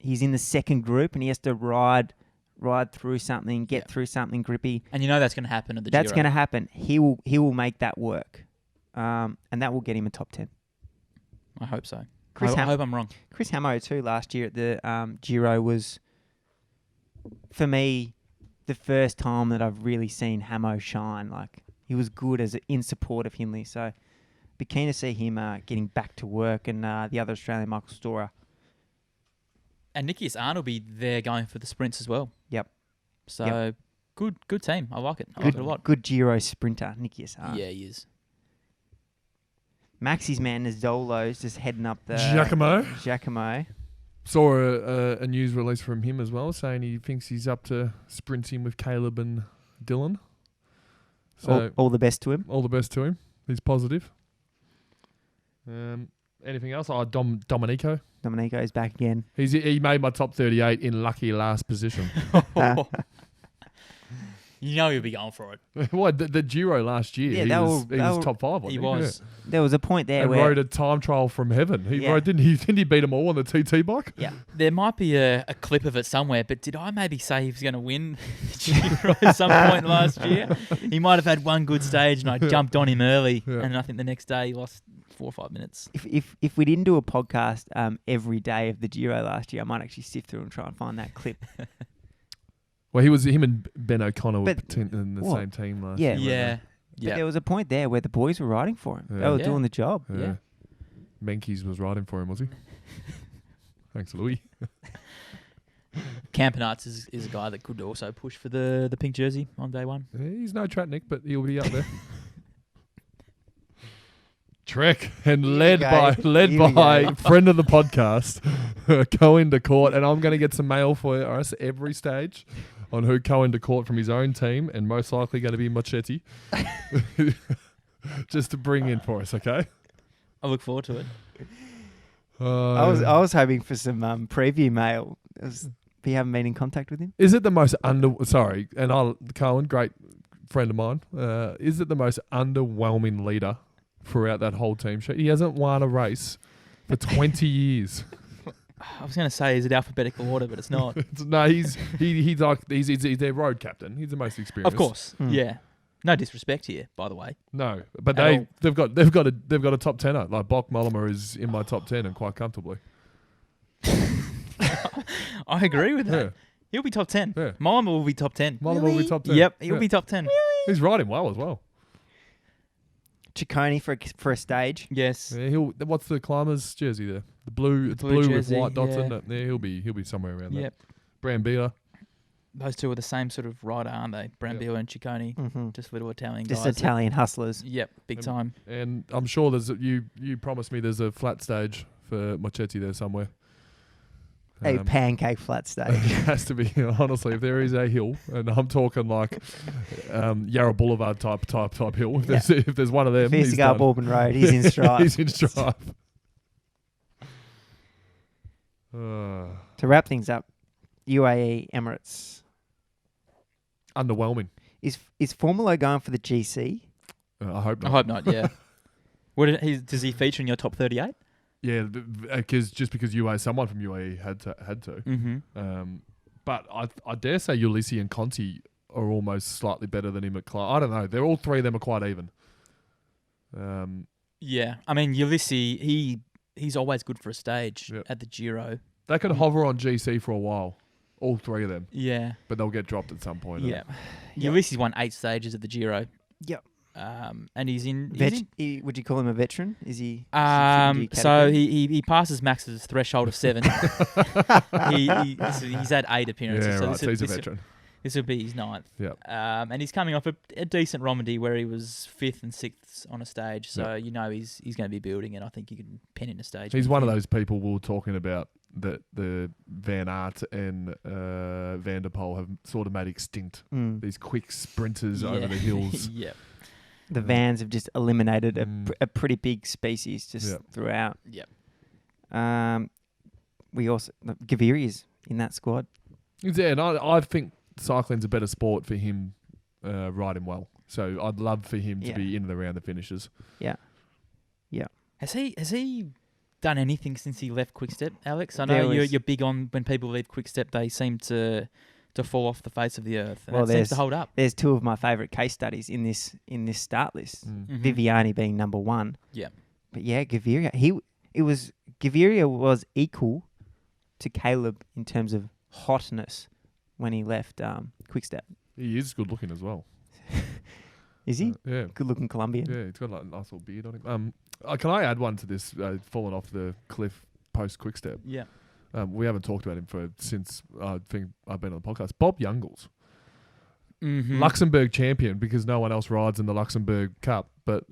Speaker 1: he's in the second group and he has to ride through something, get through something grippy.
Speaker 2: And that's going to happen at the Giro.
Speaker 1: That's going to happen. He will make that work. And that will get him a top 10.
Speaker 2: I hope so. I hope I'm wrong.
Speaker 1: Chris Hamo too last year at the Giro was, for me, the first time that I've really seen Hamo shine. Like, he was good in support of Hindley. So be keen to see him getting back to work, and the other Australian, Michael Storer.
Speaker 2: And Nikias Arndt will be there going for the sprints as well.
Speaker 1: Yep.
Speaker 2: So good team. I like it. I like it a lot.
Speaker 1: Good Giro sprinter, Nikias Arndt.
Speaker 2: Yeah, he is.
Speaker 1: Maxie's man is Zolo's just heading up the
Speaker 3: Giacomo. Saw a news release from him as well, saying he thinks he's up to sprinting with Caleb and Dylan. So
Speaker 1: all the best to him.
Speaker 3: All the best to him. He's positive. Anything else? Domenico.
Speaker 1: Domenico's back again.
Speaker 3: He made my top 38 in lucky last position.
Speaker 2: He'll be going for it.
Speaker 3: What, the Giro last year? He was top 5.
Speaker 2: He was.
Speaker 1: Yeah. There was a point there where
Speaker 3: rode a time trial from heaven. Didn't he beat them all on the TT bike?
Speaker 1: Yeah.
Speaker 2: There might be a clip of it somewhere, but did I maybe say he was going to win the Giro at some point last year? He might have had one good stage, and I jumped on him early, and I think the next day he lost 4 or 5 minutes.
Speaker 1: If we didn't do a podcast every day of the Giro last year, I might actually sift through and try and find that clip.
Speaker 3: Well, him and Ben O'Connor were in the same team last year.
Speaker 2: Yeah.
Speaker 1: But there was a point there where the boys were riding for him.
Speaker 3: Yeah.
Speaker 1: They were doing the job.
Speaker 3: Yeah. Menkes was riding for him, was he? Thanks, Louis.
Speaker 2: Campanarts is a guy that could also push for the pink jersey on day one.
Speaker 3: He's no Tratnik, but he'll be up there. Trek, and led by friend of the podcast, Cohen to court, and I'm going to get some mail for us every stage on who Cohen to court from his own team, and most likely going to be Machete, just to bring in for us. Okay,
Speaker 2: I look forward to it.
Speaker 1: I was hoping for some preview mail. You haven't been in contact with him?
Speaker 3: Is it the most Cohen, great friend of mine. Is it the most underwhelming leader throughout that whole team sheet? He hasn't won a race for 20 years.
Speaker 2: I was going to say, is it alphabetical order, but it's not.
Speaker 3: No, he's their road captain. He's the most experienced.
Speaker 2: Of course, yeah. No disrespect here, by the way.
Speaker 3: No, but
Speaker 2: At
Speaker 3: they've got a top 10er. Like Bok Mollema is in my top 10 and quite comfortably.
Speaker 2: I agree with that.
Speaker 3: Yeah.
Speaker 2: He'll be top 10.
Speaker 3: Yeah.
Speaker 2: Mollema will be top 10.
Speaker 3: Mollema will be top 10.
Speaker 2: Yep, he'll be top 10.
Speaker 3: He's riding well as well.
Speaker 1: Ciccone for a stage.
Speaker 2: Yes.
Speaker 3: Yeah, what's the climbers jersey there? The blue. It's
Speaker 2: Blue
Speaker 3: blue
Speaker 2: jersey,
Speaker 3: with white dots
Speaker 2: yeah.
Speaker 3: in it. Yeah, he'll be somewhere around
Speaker 2: Yep.
Speaker 3: that. Brambilla.
Speaker 2: Those two are the same sort of rider, aren't they? Brambilla and Ciccone.
Speaker 1: Mm-hmm.
Speaker 2: Just little Italian
Speaker 1: Just
Speaker 2: guys.
Speaker 1: Italian hustlers.
Speaker 2: Yep, big time.
Speaker 3: And I'm sure you promised me there's a flat stage for Mochetti there somewhere.
Speaker 1: A pancake flat stage.
Speaker 3: It has to be, honestly, if there is a hill, and I'm talking like Yarra Boulevard type hill, if there's one of them,
Speaker 1: If he's to go up
Speaker 3: done.
Speaker 1: Auburn Road, he's in strife.
Speaker 3: He's in strife.
Speaker 1: To wrap things up, UAE Emirates.
Speaker 3: Underwhelming.
Speaker 1: Is Formula going for the GC?
Speaker 3: I hope
Speaker 2: I
Speaker 3: not.
Speaker 2: hope not, yeah. Does he feature in your top 38?
Speaker 3: Yeah, because someone from UAE had to.
Speaker 2: Mm-hmm.
Speaker 3: But I dare say Ulysses and Conti are almost slightly better than him at Clark. I don't know. They're all three of them are quite even.
Speaker 2: Yeah. I mean, Ulysses, he's always good for a stage
Speaker 3: Yep.
Speaker 2: at the Giro.
Speaker 3: They could hover on GC for a while, all three of them,
Speaker 2: Yeah.
Speaker 3: but they'll get dropped at some point.
Speaker 2: Yeah. Ulysses won 8 stages at the Giro.
Speaker 1: Yep.
Speaker 2: And he's in...
Speaker 1: Would you call him a veteran? Is he?
Speaker 2: So he passes Max's threshold of 7. He's had 8 appearances.
Speaker 3: Yeah,
Speaker 2: so
Speaker 3: right. So he's a veteran.
Speaker 2: This will be his 9th.
Speaker 3: Yep.
Speaker 2: And he's coming off a decent Romandy where he was 5th and 6th on a stage. So
Speaker 3: Yep.
Speaker 2: he's going to be building, and I think you can pen in a stage.
Speaker 3: He's one of those people we were talking about that the Van Aert and Van der Poel have sort of made extinct. These quick sprinters over the hills.
Speaker 2: Yeah.
Speaker 1: The Vans have just eliminated a pretty big species just throughout.
Speaker 2: Yep.
Speaker 1: We also Gaviria's in that squad.
Speaker 3: Yeah, and I think cycling's a better sport for him riding well. So I'd love for him to be in and around the finishes.
Speaker 1: Yeah.
Speaker 2: Has he done anything since he left Quickstep, Alex? I know you're big on when people leave Quickstep, they seem to fall off the face of the earth. And it seems to hold up.
Speaker 1: There's 2 of my favourite case studies in this start list.
Speaker 2: Mm-hmm.
Speaker 1: Viviani being number 1.
Speaker 2: Yeah.
Speaker 1: But yeah, Gaviria. Gaviria was equal to Caleb in terms of hotness when he left Quickstep.
Speaker 3: He is good looking as well.
Speaker 1: Is he?
Speaker 3: Yeah.
Speaker 1: Good looking Colombian.
Speaker 3: Yeah, he's got like a nice little beard on him. Can I add one to this? Falling off the cliff post Quickstep.
Speaker 2: Yeah.
Speaker 3: We haven't talked about him since I think I've been on the podcast. Bob Youngles, Luxembourg champion because no one else rides in the Luxembourg Cup, but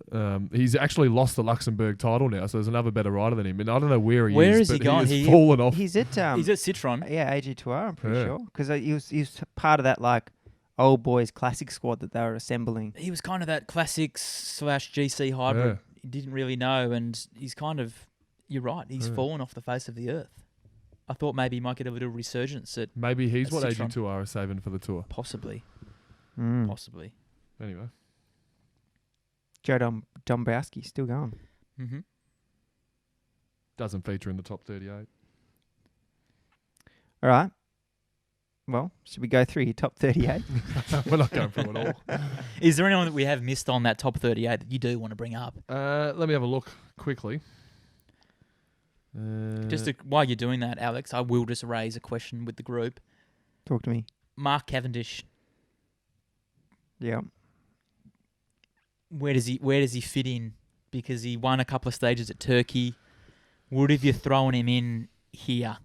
Speaker 3: he's actually lost the Luxembourg title now. So there's another better rider than him, and I don't know where he is.
Speaker 2: Where is he
Speaker 3: but
Speaker 2: gone?
Speaker 3: He has fallen off.
Speaker 1: He's at
Speaker 2: Citron.
Speaker 1: Yeah, AG2R. I'm pretty sure because he was part of that like old boys classic squad that they were assembling.
Speaker 2: He was kind of that classics / GC hybrid.
Speaker 3: Yeah.
Speaker 2: He didn't really know, and he's kind of. You're right. He's fallen off the face of the earth. I thought maybe he might get a little resurgence at.
Speaker 3: Maybe he's what
Speaker 2: Citron.
Speaker 3: AG2R is saving for the tour.
Speaker 2: Possibly. Possibly.
Speaker 3: Anyway.
Speaker 1: Joe Dombrowski still going.
Speaker 2: Mm-hmm.
Speaker 3: Doesn't feature in the top 38.
Speaker 1: All right. Well, should we go through your top 38?
Speaker 3: We're not going through it all.
Speaker 2: Is there anyone that we have missed on that top 38 that you do want to bring up?
Speaker 3: Let me have a look quickly.
Speaker 2: While you're doing that, Alex, I will just raise a question with the group.
Speaker 1: Talk to me.
Speaker 2: Mark Cavendish.
Speaker 1: Yeah.
Speaker 2: Where does he fit in? Because he won a couple of stages at Turkey. Would have you thrown him in here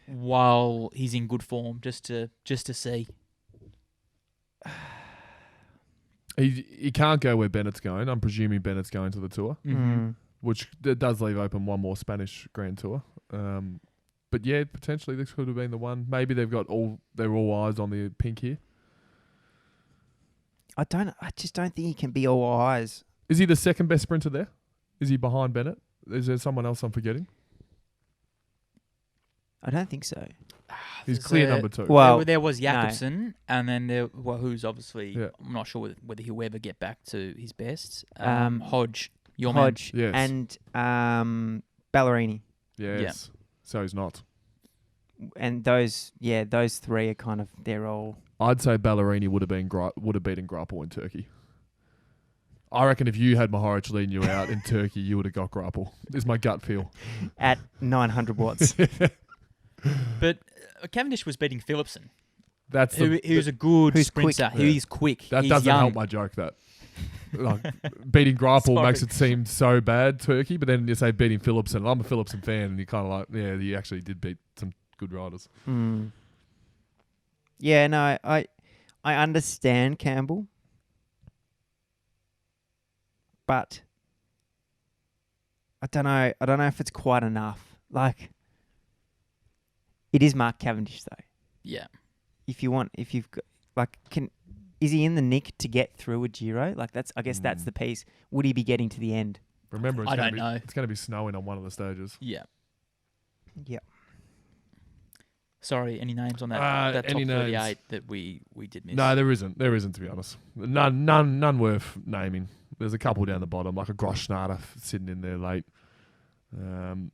Speaker 2: while he's in good form, just to see?
Speaker 3: He can't go where Bennett's going. I'm presuming Bennett's going to the tour, which does leave open one more Spanish Grand Tour. But yeah, potentially this could have been the one. Maybe they're all eyes on the pink here.
Speaker 1: I just don't think he can be all eyes.
Speaker 3: Is he the second best sprinter there? Is he behind Bennett? Is there someone else I'm forgetting?
Speaker 1: I don't think so.
Speaker 3: He's clear number 2.
Speaker 1: Well,
Speaker 2: there was Jakobsen, and then who's obviously I'm not sure whether he'll ever get back to his best. Hodge,
Speaker 1: Hodge,
Speaker 3: yes.
Speaker 1: and Ballerini.
Speaker 3: Yes.
Speaker 2: Yeah.
Speaker 3: So he's not.
Speaker 1: And those 3 are kind of they're all.
Speaker 3: I'd say Ballerini would have beaten Greipel in Turkey. I reckon if you had Mohoric leading you out in Turkey, you would have got Grapple. Is my gut feel.
Speaker 1: At 900 watts.
Speaker 2: But Cavendish was beating Phillipson,
Speaker 3: That's
Speaker 2: who's a good
Speaker 1: who's
Speaker 2: sprinter.
Speaker 1: quick.
Speaker 2: He's quick.
Speaker 3: That
Speaker 2: He's
Speaker 3: doesn't
Speaker 2: young.
Speaker 3: help my joke. That like, beating Grapple
Speaker 2: Sorry.
Speaker 3: makes it seem so bad, Turkey. But then you say beating Phillipson. I'm a Phillipson fan, and you're kind of like, yeah, you actually did beat some good riders.
Speaker 1: Mm. Yeah, no, I understand Campbell, but I don't know. I don't know if it's quite enough. Like, it is Mark Cavendish though.
Speaker 2: Yeah.
Speaker 1: If you've got, like, is he in the nick to get through a Giro? Like, I guess that's the piece. Would he be getting to the end?
Speaker 3: Remember,
Speaker 2: I don't know.
Speaker 3: It's going to be snowing on one of the stages.
Speaker 2: Yeah.
Speaker 1: Yeah.
Speaker 2: Sorry, any names on that top
Speaker 3: any
Speaker 2: 38
Speaker 3: names?
Speaker 2: that we did miss?
Speaker 3: No, there isn't. There isn't, to be honest. None worth naming. There's a couple down the bottom, like a Groschnader sitting in there late. I'm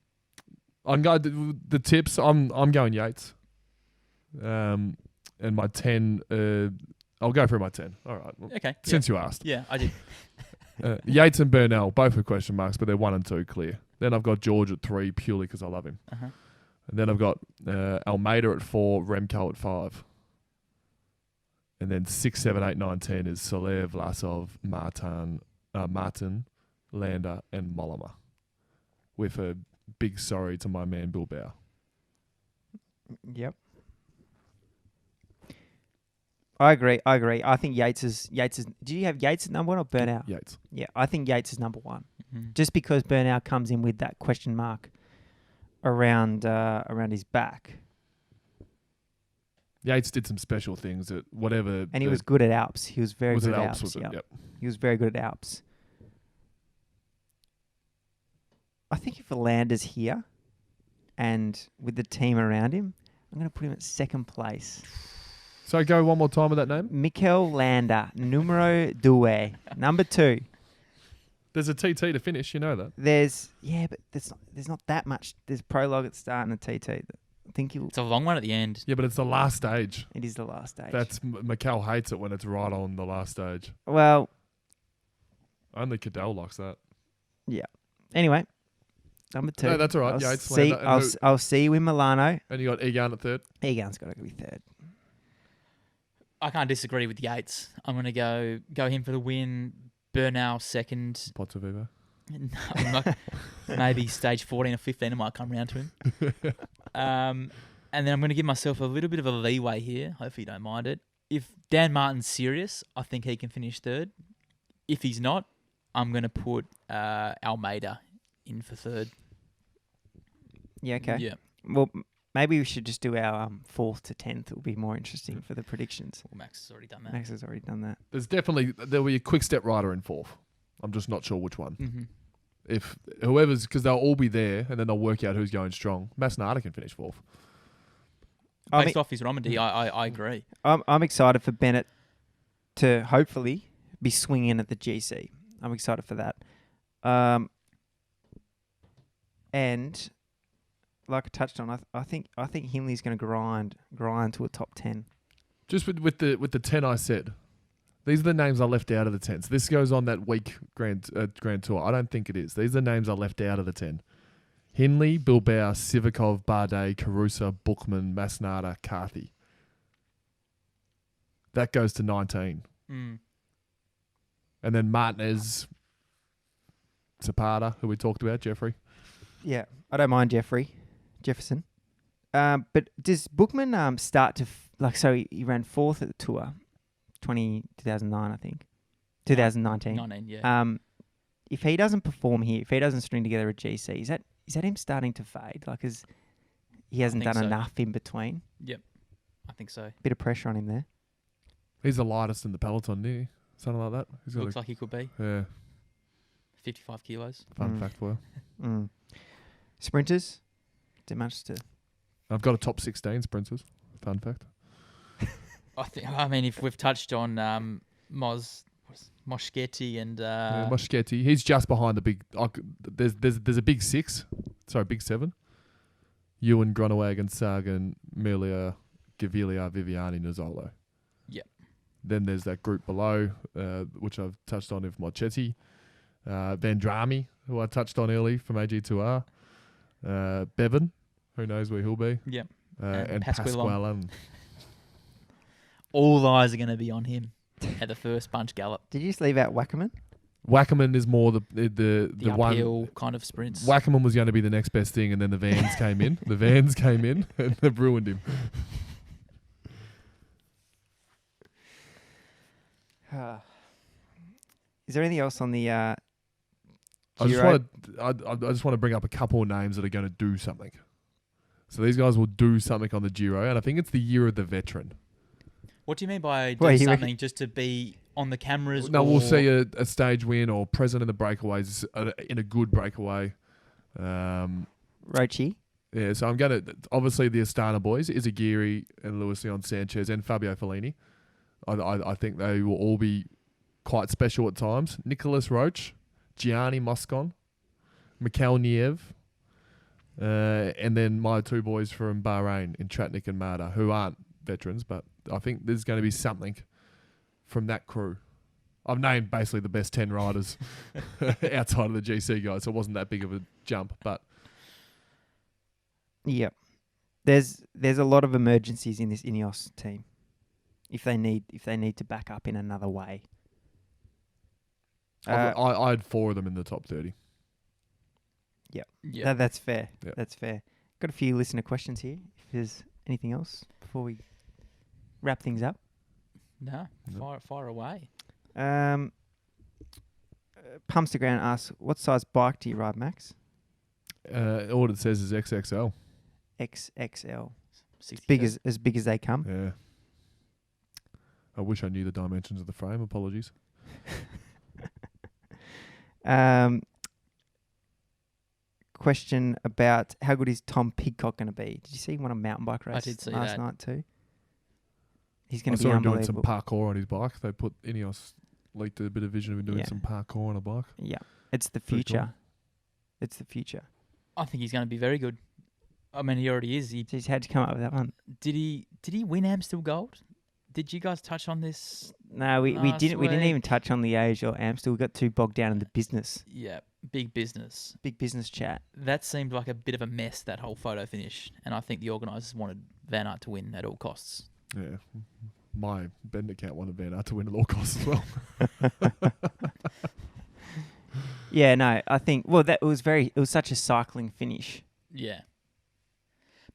Speaker 3: going the tips. I'm going Yates. And my 10. I'll go through my 10. All right. Well,
Speaker 2: Okay.
Speaker 3: since you asked,
Speaker 2: Yeah, I did.
Speaker 3: Yates and Burnell both with question marks, but they're 1 and 2 clear. Then I've got George at 3 purely because I love him.
Speaker 2: Uh-huh.
Speaker 3: And then I've got Almeida at 4, Remco at 5. And then 6, 7, 8, 9, 10 is Soler, Vlasov, Martin, Lander, and Mollema. With a big sorry to my man Bilbao.
Speaker 1: Yep. I agree. I think Yates is. Do you have Yates at number 1 or Burnout?
Speaker 3: Yates.
Speaker 1: Yeah, I think Yates is number 1.
Speaker 2: Mhm.
Speaker 1: Just because Burnout comes in with that question mark around his back,
Speaker 3: Yates did some special things at whatever.
Speaker 1: and he was good at Alps. He was very
Speaker 3: was
Speaker 1: good
Speaker 3: it
Speaker 1: at
Speaker 3: Alps,
Speaker 1: Alps.
Speaker 3: was it?
Speaker 1: Yep.
Speaker 3: Yep.
Speaker 1: He was very good at Alps. I think if Lander's here, and with the team around him, I'm going to put him at second place.
Speaker 3: So go one more time with that name.
Speaker 1: Mikel Lander, numero 2, number 2.
Speaker 3: There's a TT to finish, you know that.
Speaker 1: But there's not that much. There's prologue at the start and a TT. I think
Speaker 2: It's a long one at the end.
Speaker 3: Yeah, but it's the last stage.
Speaker 1: it is the last stage.
Speaker 3: Mikel hates it when it's right on the last stage.
Speaker 1: Well,
Speaker 3: Only Cadell likes that.
Speaker 1: anyway, number 2.
Speaker 3: No, that's all right. Yates,
Speaker 1: see,
Speaker 3: Lander, and
Speaker 1: I'll see you in Milano.
Speaker 3: And you got Egan at 3rd.
Speaker 1: Egan's got to be 3rd.
Speaker 2: I can't disagree with Yates. I'm going to go him for the win. Burnell 2nd.
Speaker 3: Pozzovivo.
Speaker 2: No, I'm not, maybe stage 14 or 15 I might come round to him. And then I'm going to give myself a little bit of a leeway here. Hopefully you don't mind it. If Dan Martin's serious, I think he can finish 3rd. If he's not, I'm going to put Almeida in for 3rd.
Speaker 1: Yeah, okay.
Speaker 2: Yeah.
Speaker 1: Well, maybe we should just do our 4th to 10th. It will be more interesting for the predictions.
Speaker 2: Well, Max has already done that.
Speaker 1: Max has already done that.
Speaker 3: There'll be a quick step rider in 4th. I'm just not sure which one.
Speaker 2: Mm-hmm.
Speaker 3: If whoever's, because they'll all be there, and then they'll work out who's going strong. Masnada can finish 4th.
Speaker 2: Based off his Romandy, I agree.
Speaker 1: I'm excited for Bennett to hopefully be swinging at the GC. I'm excited for that. And like I touched on, I think Hindley's going to grind to a top 10.
Speaker 3: Just with the 10 I said, these are the names I left out of the 10. So this goes on that week Grand Tour. I don't think it is. These are the names I left out of the 10. Hindley, Bilbao, Sivakov, Bardet, Carusa, Bookman, Masnada, Carthy. That goes to 19.
Speaker 2: Mm.
Speaker 3: And then Martinez, Zapata, who we talked about, Jeffrey.
Speaker 1: Yeah, I don't mind Jefferson. But does Bookman start to so he ran 4th at the Tour, 2009 I think, 2019.
Speaker 2: 19, yeah.
Speaker 1: If he doesn't perform here, if he doesn't string together a GC, is that him starting to fade? Like, he hasn't done enough in between.
Speaker 2: Yep, I think so.
Speaker 1: Bit of pressure on him there.
Speaker 3: He's the lightest in the peloton, near something like that. He's got
Speaker 2: Looks like he could be.
Speaker 3: Yeah,
Speaker 2: 55 kilos.
Speaker 3: fun fact for you.
Speaker 1: Sprinters, too much to.
Speaker 3: I've got a top 16 sprinters. Fun fact.
Speaker 2: I mean, if we've touched on Moschetti and
Speaker 3: Moschetti, he's just behind the big. There's a big 6. Sorry, big 7. Ewan, Groenewegen, Sagan, Melia, Gavilia, Viviani, Nizzolo.
Speaker 2: Yep.
Speaker 3: Then there's that group below, which I've touched on with Marchetti. Vendrami, who I touched on early from AG2R. Bevan, who knows where he'll be.
Speaker 2: Yep.
Speaker 3: And
Speaker 2: Pasquale.
Speaker 3: Pasquale.
Speaker 2: All eyes are going to be on him at the first bunch gallop.
Speaker 1: Did you just leave out Wackerman?
Speaker 3: Wackerman is more the
Speaker 2: uphill
Speaker 3: one
Speaker 2: kind of sprints.
Speaker 3: Wackerman was going to be the next best thing, and then the Vans came in. The Vans came in, and they've ruined him.
Speaker 1: Is there anything else on the
Speaker 3: I
Speaker 1: Giro?
Speaker 3: just want to bring up a couple of names that are going to do something. So these guys will do something on the Giro, and I think it's the year of the veteran.
Speaker 2: What do you mean by
Speaker 1: Wait,
Speaker 2: do something just to be on the cameras?
Speaker 3: No, we'll see a stage win or present in the breakaways in a good breakaway.
Speaker 1: Rochi?
Speaker 3: Yeah, so I'm going to... Obviously, the Astana boys, Izagiri and Luis Leon Sanchez and Fabio Fellini. I think they will all be quite special at times. Nicholas Roche, Gianni Moscon, Mikhail Niev, and then my two boys from Bahrain in Tratnik and Marta, who aren't veterans, but I think there's going to be something from that crew. I've named basically the best 10 riders outside of the GC guys, so it wasn't that big of a jump, but...
Speaker 1: Yep. There's a lot of emergencies in this Ineos team. If they need to back up in another way.
Speaker 3: I had 4 of them in the top 30.
Speaker 2: Yeah.
Speaker 1: That's fair.
Speaker 3: Yep.
Speaker 1: That's fair. Got a few listener questions here. If there's anything else before we wrap things up.
Speaker 2: No, fire away.
Speaker 1: Pumps to Ground asks, what size bike do you ride, Max?
Speaker 3: All it says is XXL.
Speaker 1: XXL. As big as they come.
Speaker 3: Yeah. I wish I knew the dimensions of the frame. Apologies.
Speaker 1: Question about how good is Tom Pidcock going to be? Did you see him on a mountain bike race
Speaker 2: I did see
Speaker 1: last
Speaker 2: that.
Speaker 1: night too? He's going
Speaker 3: I
Speaker 1: to be
Speaker 3: saw him doing
Speaker 1: unbelievable.
Speaker 3: some parkour on his bike. They put Ineos leaked a bit of vision of him doing some parkour on a bike.
Speaker 1: Yeah, it's the
Speaker 3: Pretty
Speaker 1: future.
Speaker 3: cool.
Speaker 1: It's the future.
Speaker 2: I think he's going to be very good. I mean, he already is.
Speaker 1: Jeez, how'd you come up with that one?
Speaker 2: Did he win Amstel Gold? Did you guys touch on this?
Speaker 1: No, we didn't. We didn't even touch on Liège or Amstel. We got too bogged down in the business.
Speaker 2: Yeah, big business.
Speaker 1: Big business chat.
Speaker 2: That seemed like a bit of a mess, that whole photo finish. And I think the organisers wanted Van Aert to win at all costs.
Speaker 3: Yeah. My Bend account wanted Van Aert to win at all costs as well.
Speaker 1: Yeah, no, I think it was such a cycling finish.
Speaker 2: Yeah.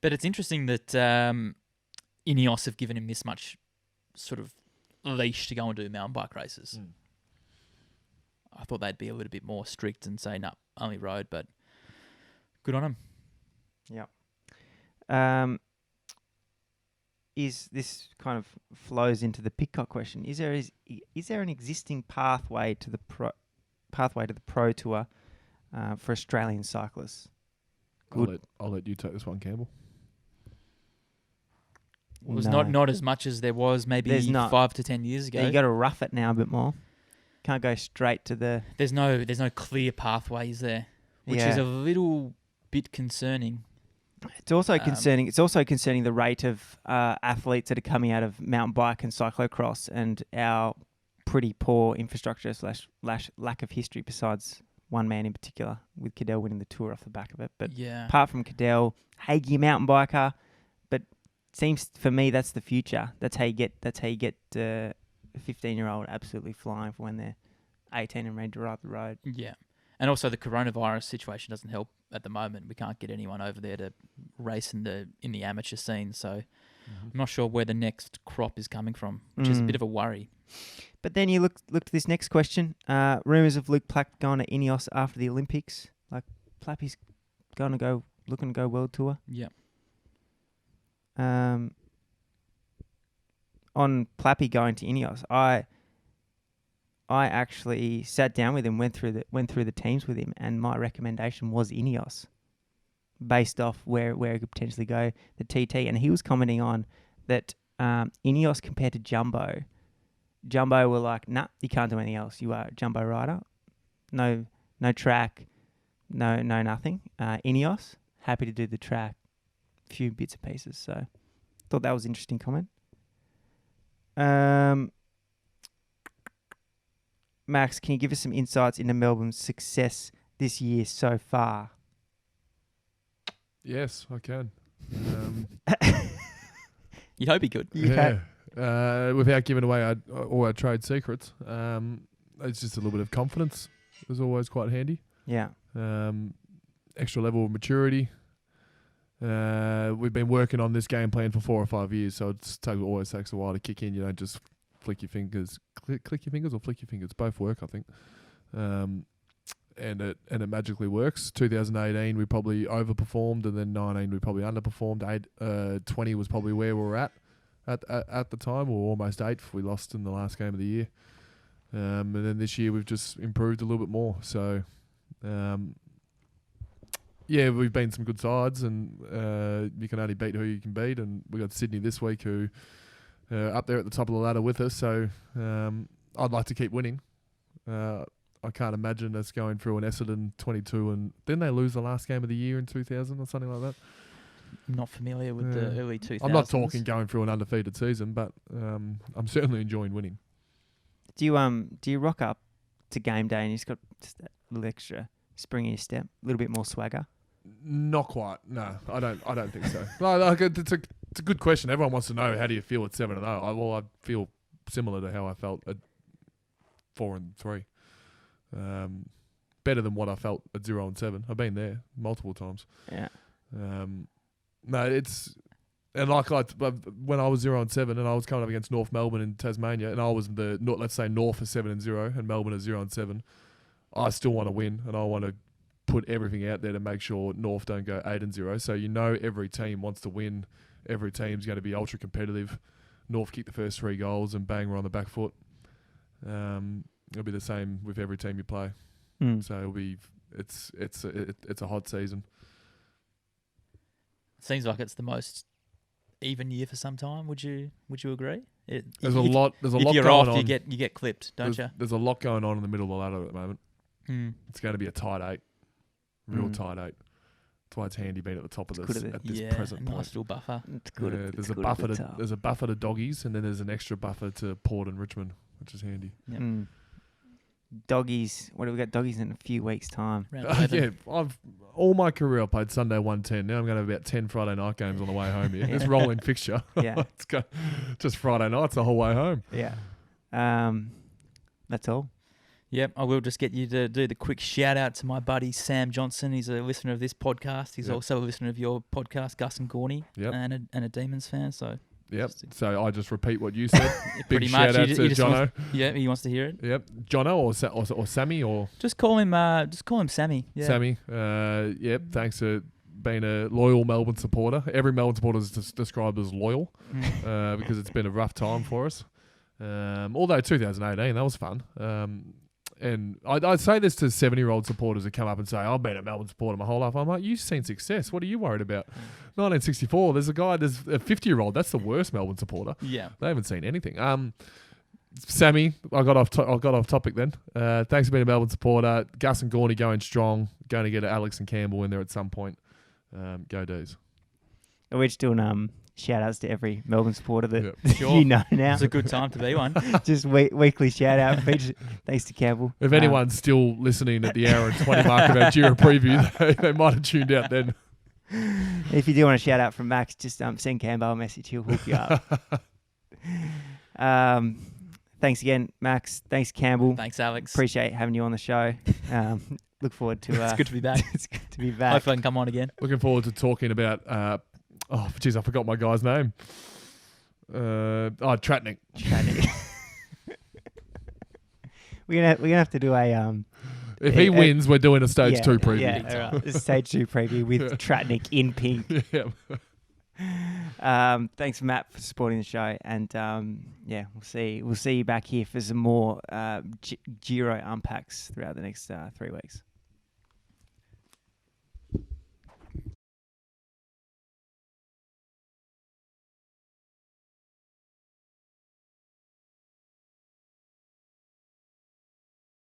Speaker 2: But it's interesting that Ineos have given him this much sort of leash to go and do mountain bike races.
Speaker 3: Mm.
Speaker 2: I thought they'd be a little bit more strict and say, no, only road, but good on him.
Speaker 1: Yeah. Is this kind of flows into the Pidcock question? Is there an existing pathway to the Pro Tour for Australian cyclists? Good.
Speaker 3: I'll let you take this one, Campbell.
Speaker 2: It was
Speaker 1: No.
Speaker 2: not as much as there was maybe
Speaker 1: There's not.
Speaker 2: 5 to 10 years ago.
Speaker 1: Yeah, you got to rough it now a bit more. Can't go straight to the.
Speaker 2: There's no clear pathways there, which is a little bit concerning.
Speaker 1: It's also concerning. It's also concerning the rate of athletes that are coming out of mountain bike and cyclocross, and our pretty poor infrastructure / lack of history. Besides one man in particular, with Cadell winning the Tour off the back of it. But
Speaker 2: Yeah.
Speaker 1: apart from Cadell, Hagee, a mountain biker, but seems for me that's the future. That's how you get a 15-year-old absolutely flying for when they're 18 and ready to ride the road.
Speaker 2: Yeah. And also the coronavirus situation doesn't help at the moment. We can't get anyone over there to race in the amateur scene. So I'm not sure where the next crop is coming from, which is a bit of a worry.
Speaker 1: But then you look to this next question. Rumours of Luke Plack going to Ineos after the Olympics. Like Plappy's looking to go world tour.
Speaker 2: Yeah.
Speaker 1: On Plappy going to Ineos, I actually sat down with him, went through the teams with him, and my recommendation was Ineos, based off where he could potentially go, the TT, and he was commenting on that Ineos compared to Jumbo were like, nah, you can't do anything else. You are a Jumbo rider, no track, no nothing. Ineos happy to do the track, few bits and pieces. So thought that was an interesting comment. Max, can you give us some insights into Melbourne's success this year so far?
Speaker 3: Yes, I can.
Speaker 2: You'd hope he could.
Speaker 3: Yeah. Without giving away all our trade secrets, it's just a little bit of confidence. Is always quite handy.
Speaker 1: Yeah.
Speaker 3: Extra level of maturity. We've been working on this game plan for 4 or 5 years, so it always takes a while to kick in. You don't just flick your fingers, click your fingers, or flick your fingers. Both work, I think. And it magically works. 2018 we probably overperformed, and then 19 we probably underperformed. 20 was probably where we were at the time. We were almost 8th. We lost in the last game of the year. And then this year we've just improved a little bit more. So, yeah, we've been some good sides, and you can only beat who you can beat. And we got Sydney this week, who up there at the top of the ladder with us. So I'd like to keep winning. I can't imagine us going through an Essendon 22, and didn't they lose the last game of the year in 2000 or something like that?
Speaker 2: I'm not familiar with the early 2000s.
Speaker 3: I'm not talking going through an undefeated season, but I'm certainly enjoying winning.
Speaker 1: Do you rock up to game day and you just got just a little extra spring in your step, a little bit more swagger?
Speaker 3: Not quite. No, I don't think so. No, like, it's a good question. Everyone wants to know, how do you feel at 7-0? I feel similar to how I felt at 4-3. Better than what I felt at 0-7. I've been there multiple times.
Speaker 1: Yeah.
Speaker 3: No, it's, and like when I was 0-7 and I was coming up against North Melbourne in Tasmania, and I was let's say North is 7-0 and Melbourne is 0-7. I still want to win, and I want to put everything out there to make sure North don't go 8-0. So every team wants to win. Every team's going to be ultra competitive. North kick the first 3 goals and bang, we're on the back foot. It'll be the same with every team you play. So it's a hot season.
Speaker 2: Seems like it's the most even year for some time. Would you agree?
Speaker 3: There's a lot
Speaker 2: if
Speaker 3: going
Speaker 2: you're off,
Speaker 3: on.
Speaker 2: you get clipped, don't you?
Speaker 3: There's a lot going on in the middle of the ladder at the moment.
Speaker 2: Mm.
Speaker 3: It's going to be a tight 8, real tight 8. That's why it's handy being at the top of this at this present point.
Speaker 2: Nice little buffer.
Speaker 1: It's good.
Speaker 3: There's a buffer to doggies, and then there's an extra buffer to Port and Richmond, which is handy.
Speaker 2: Yep.
Speaker 1: Doggies. What do we got? Doggies in a few weeks' time.
Speaker 3: Yeah, I've all my career I played Sunday 110. Now I'm going to have about 10 Friday night games on the way home here. It's rolling fixture.
Speaker 1: Yeah,
Speaker 3: it's just Friday nights the whole way home.
Speaker 1: Yeah, that's all.
Speaker 2: Yep, I will just get you to do the quick shout out to my buddy Sam Johnson. He's a listener of this podcast. He's also a listener of your podcast, Gus and Gorney, and a Demons fan. So.
Speaker 3: Yep. So I just repeat what you said.
Speaker 2: Pretty
Speaker 3: Big
Speaker 2: much.
Speaker 3: shout out to Jono.
Speaker 2: He wants to hear it.
Speaker 3: Yep. Jono or Sammy or
Speaker 2: just call him Sammy. Yeah.
Speaker 3: Sammy. Yep. Thanks for being a loyal Melbourne supporter. Every Melbourne supporter is described as loyal because it's been a rough time for us. Although 2018 that was fun. And I'd say this to 70-year-old supporters that come up and say, I've been a Melbourne supporter my whole life. I'm like, you've seen success. What are you worried about? 1964, there's a 50-year-old. That's the worst Melbourne supporter.
Speaker 2: Yeah.
Speaker 3: They haven't seen anything. Sammy, I got off topic then. Thanks for being a Melbourne supporter. Gus and Gorney going strong. Going to get Alex and Campbell in there at some point. Go D's.
Speaker 1: We're just doing shout outs to every Melbourne supporter that
Speaker 2: Sure.
Speaker 1: you know now.
Speaker 2: It's a good time to be one.
Speaker 1: Just weekly shout out. Thanks to Campbell.
Speaker 3: If anyone's still listening at the hour and 20 mark of our Giro preview, they might have tuned out then.
Speaker 1: If you do want a shout out from Max, just send Campbell a message. He'll hook you up. Thanks again, Max. Thanks, Campbell.
Speaker 2: Thanks, Alex.
Speaker 1: Appreciate having you on the show. Look forward to...
Speaker 2: it's good to be back.
Speaker 1: It's good to be back.
Speaker 2: Hopefully I can come on again.
Speaker 3: Looking forward to talking about... I forgot my guy's name. Tratnik.
Speaker 1: We're gonna have to do a...
Speaker 3: if he wins, we're doing a stage 2 preview.
Speaker 1: Yeah, right. A stage 2 preview with Tratnik in pink.
Speaker 3: Yeah.
Speaker 1: Thanks, Matt, for supporting the show, and we'll see you back here for some more Giro unpacks throughout the next 3 weeks.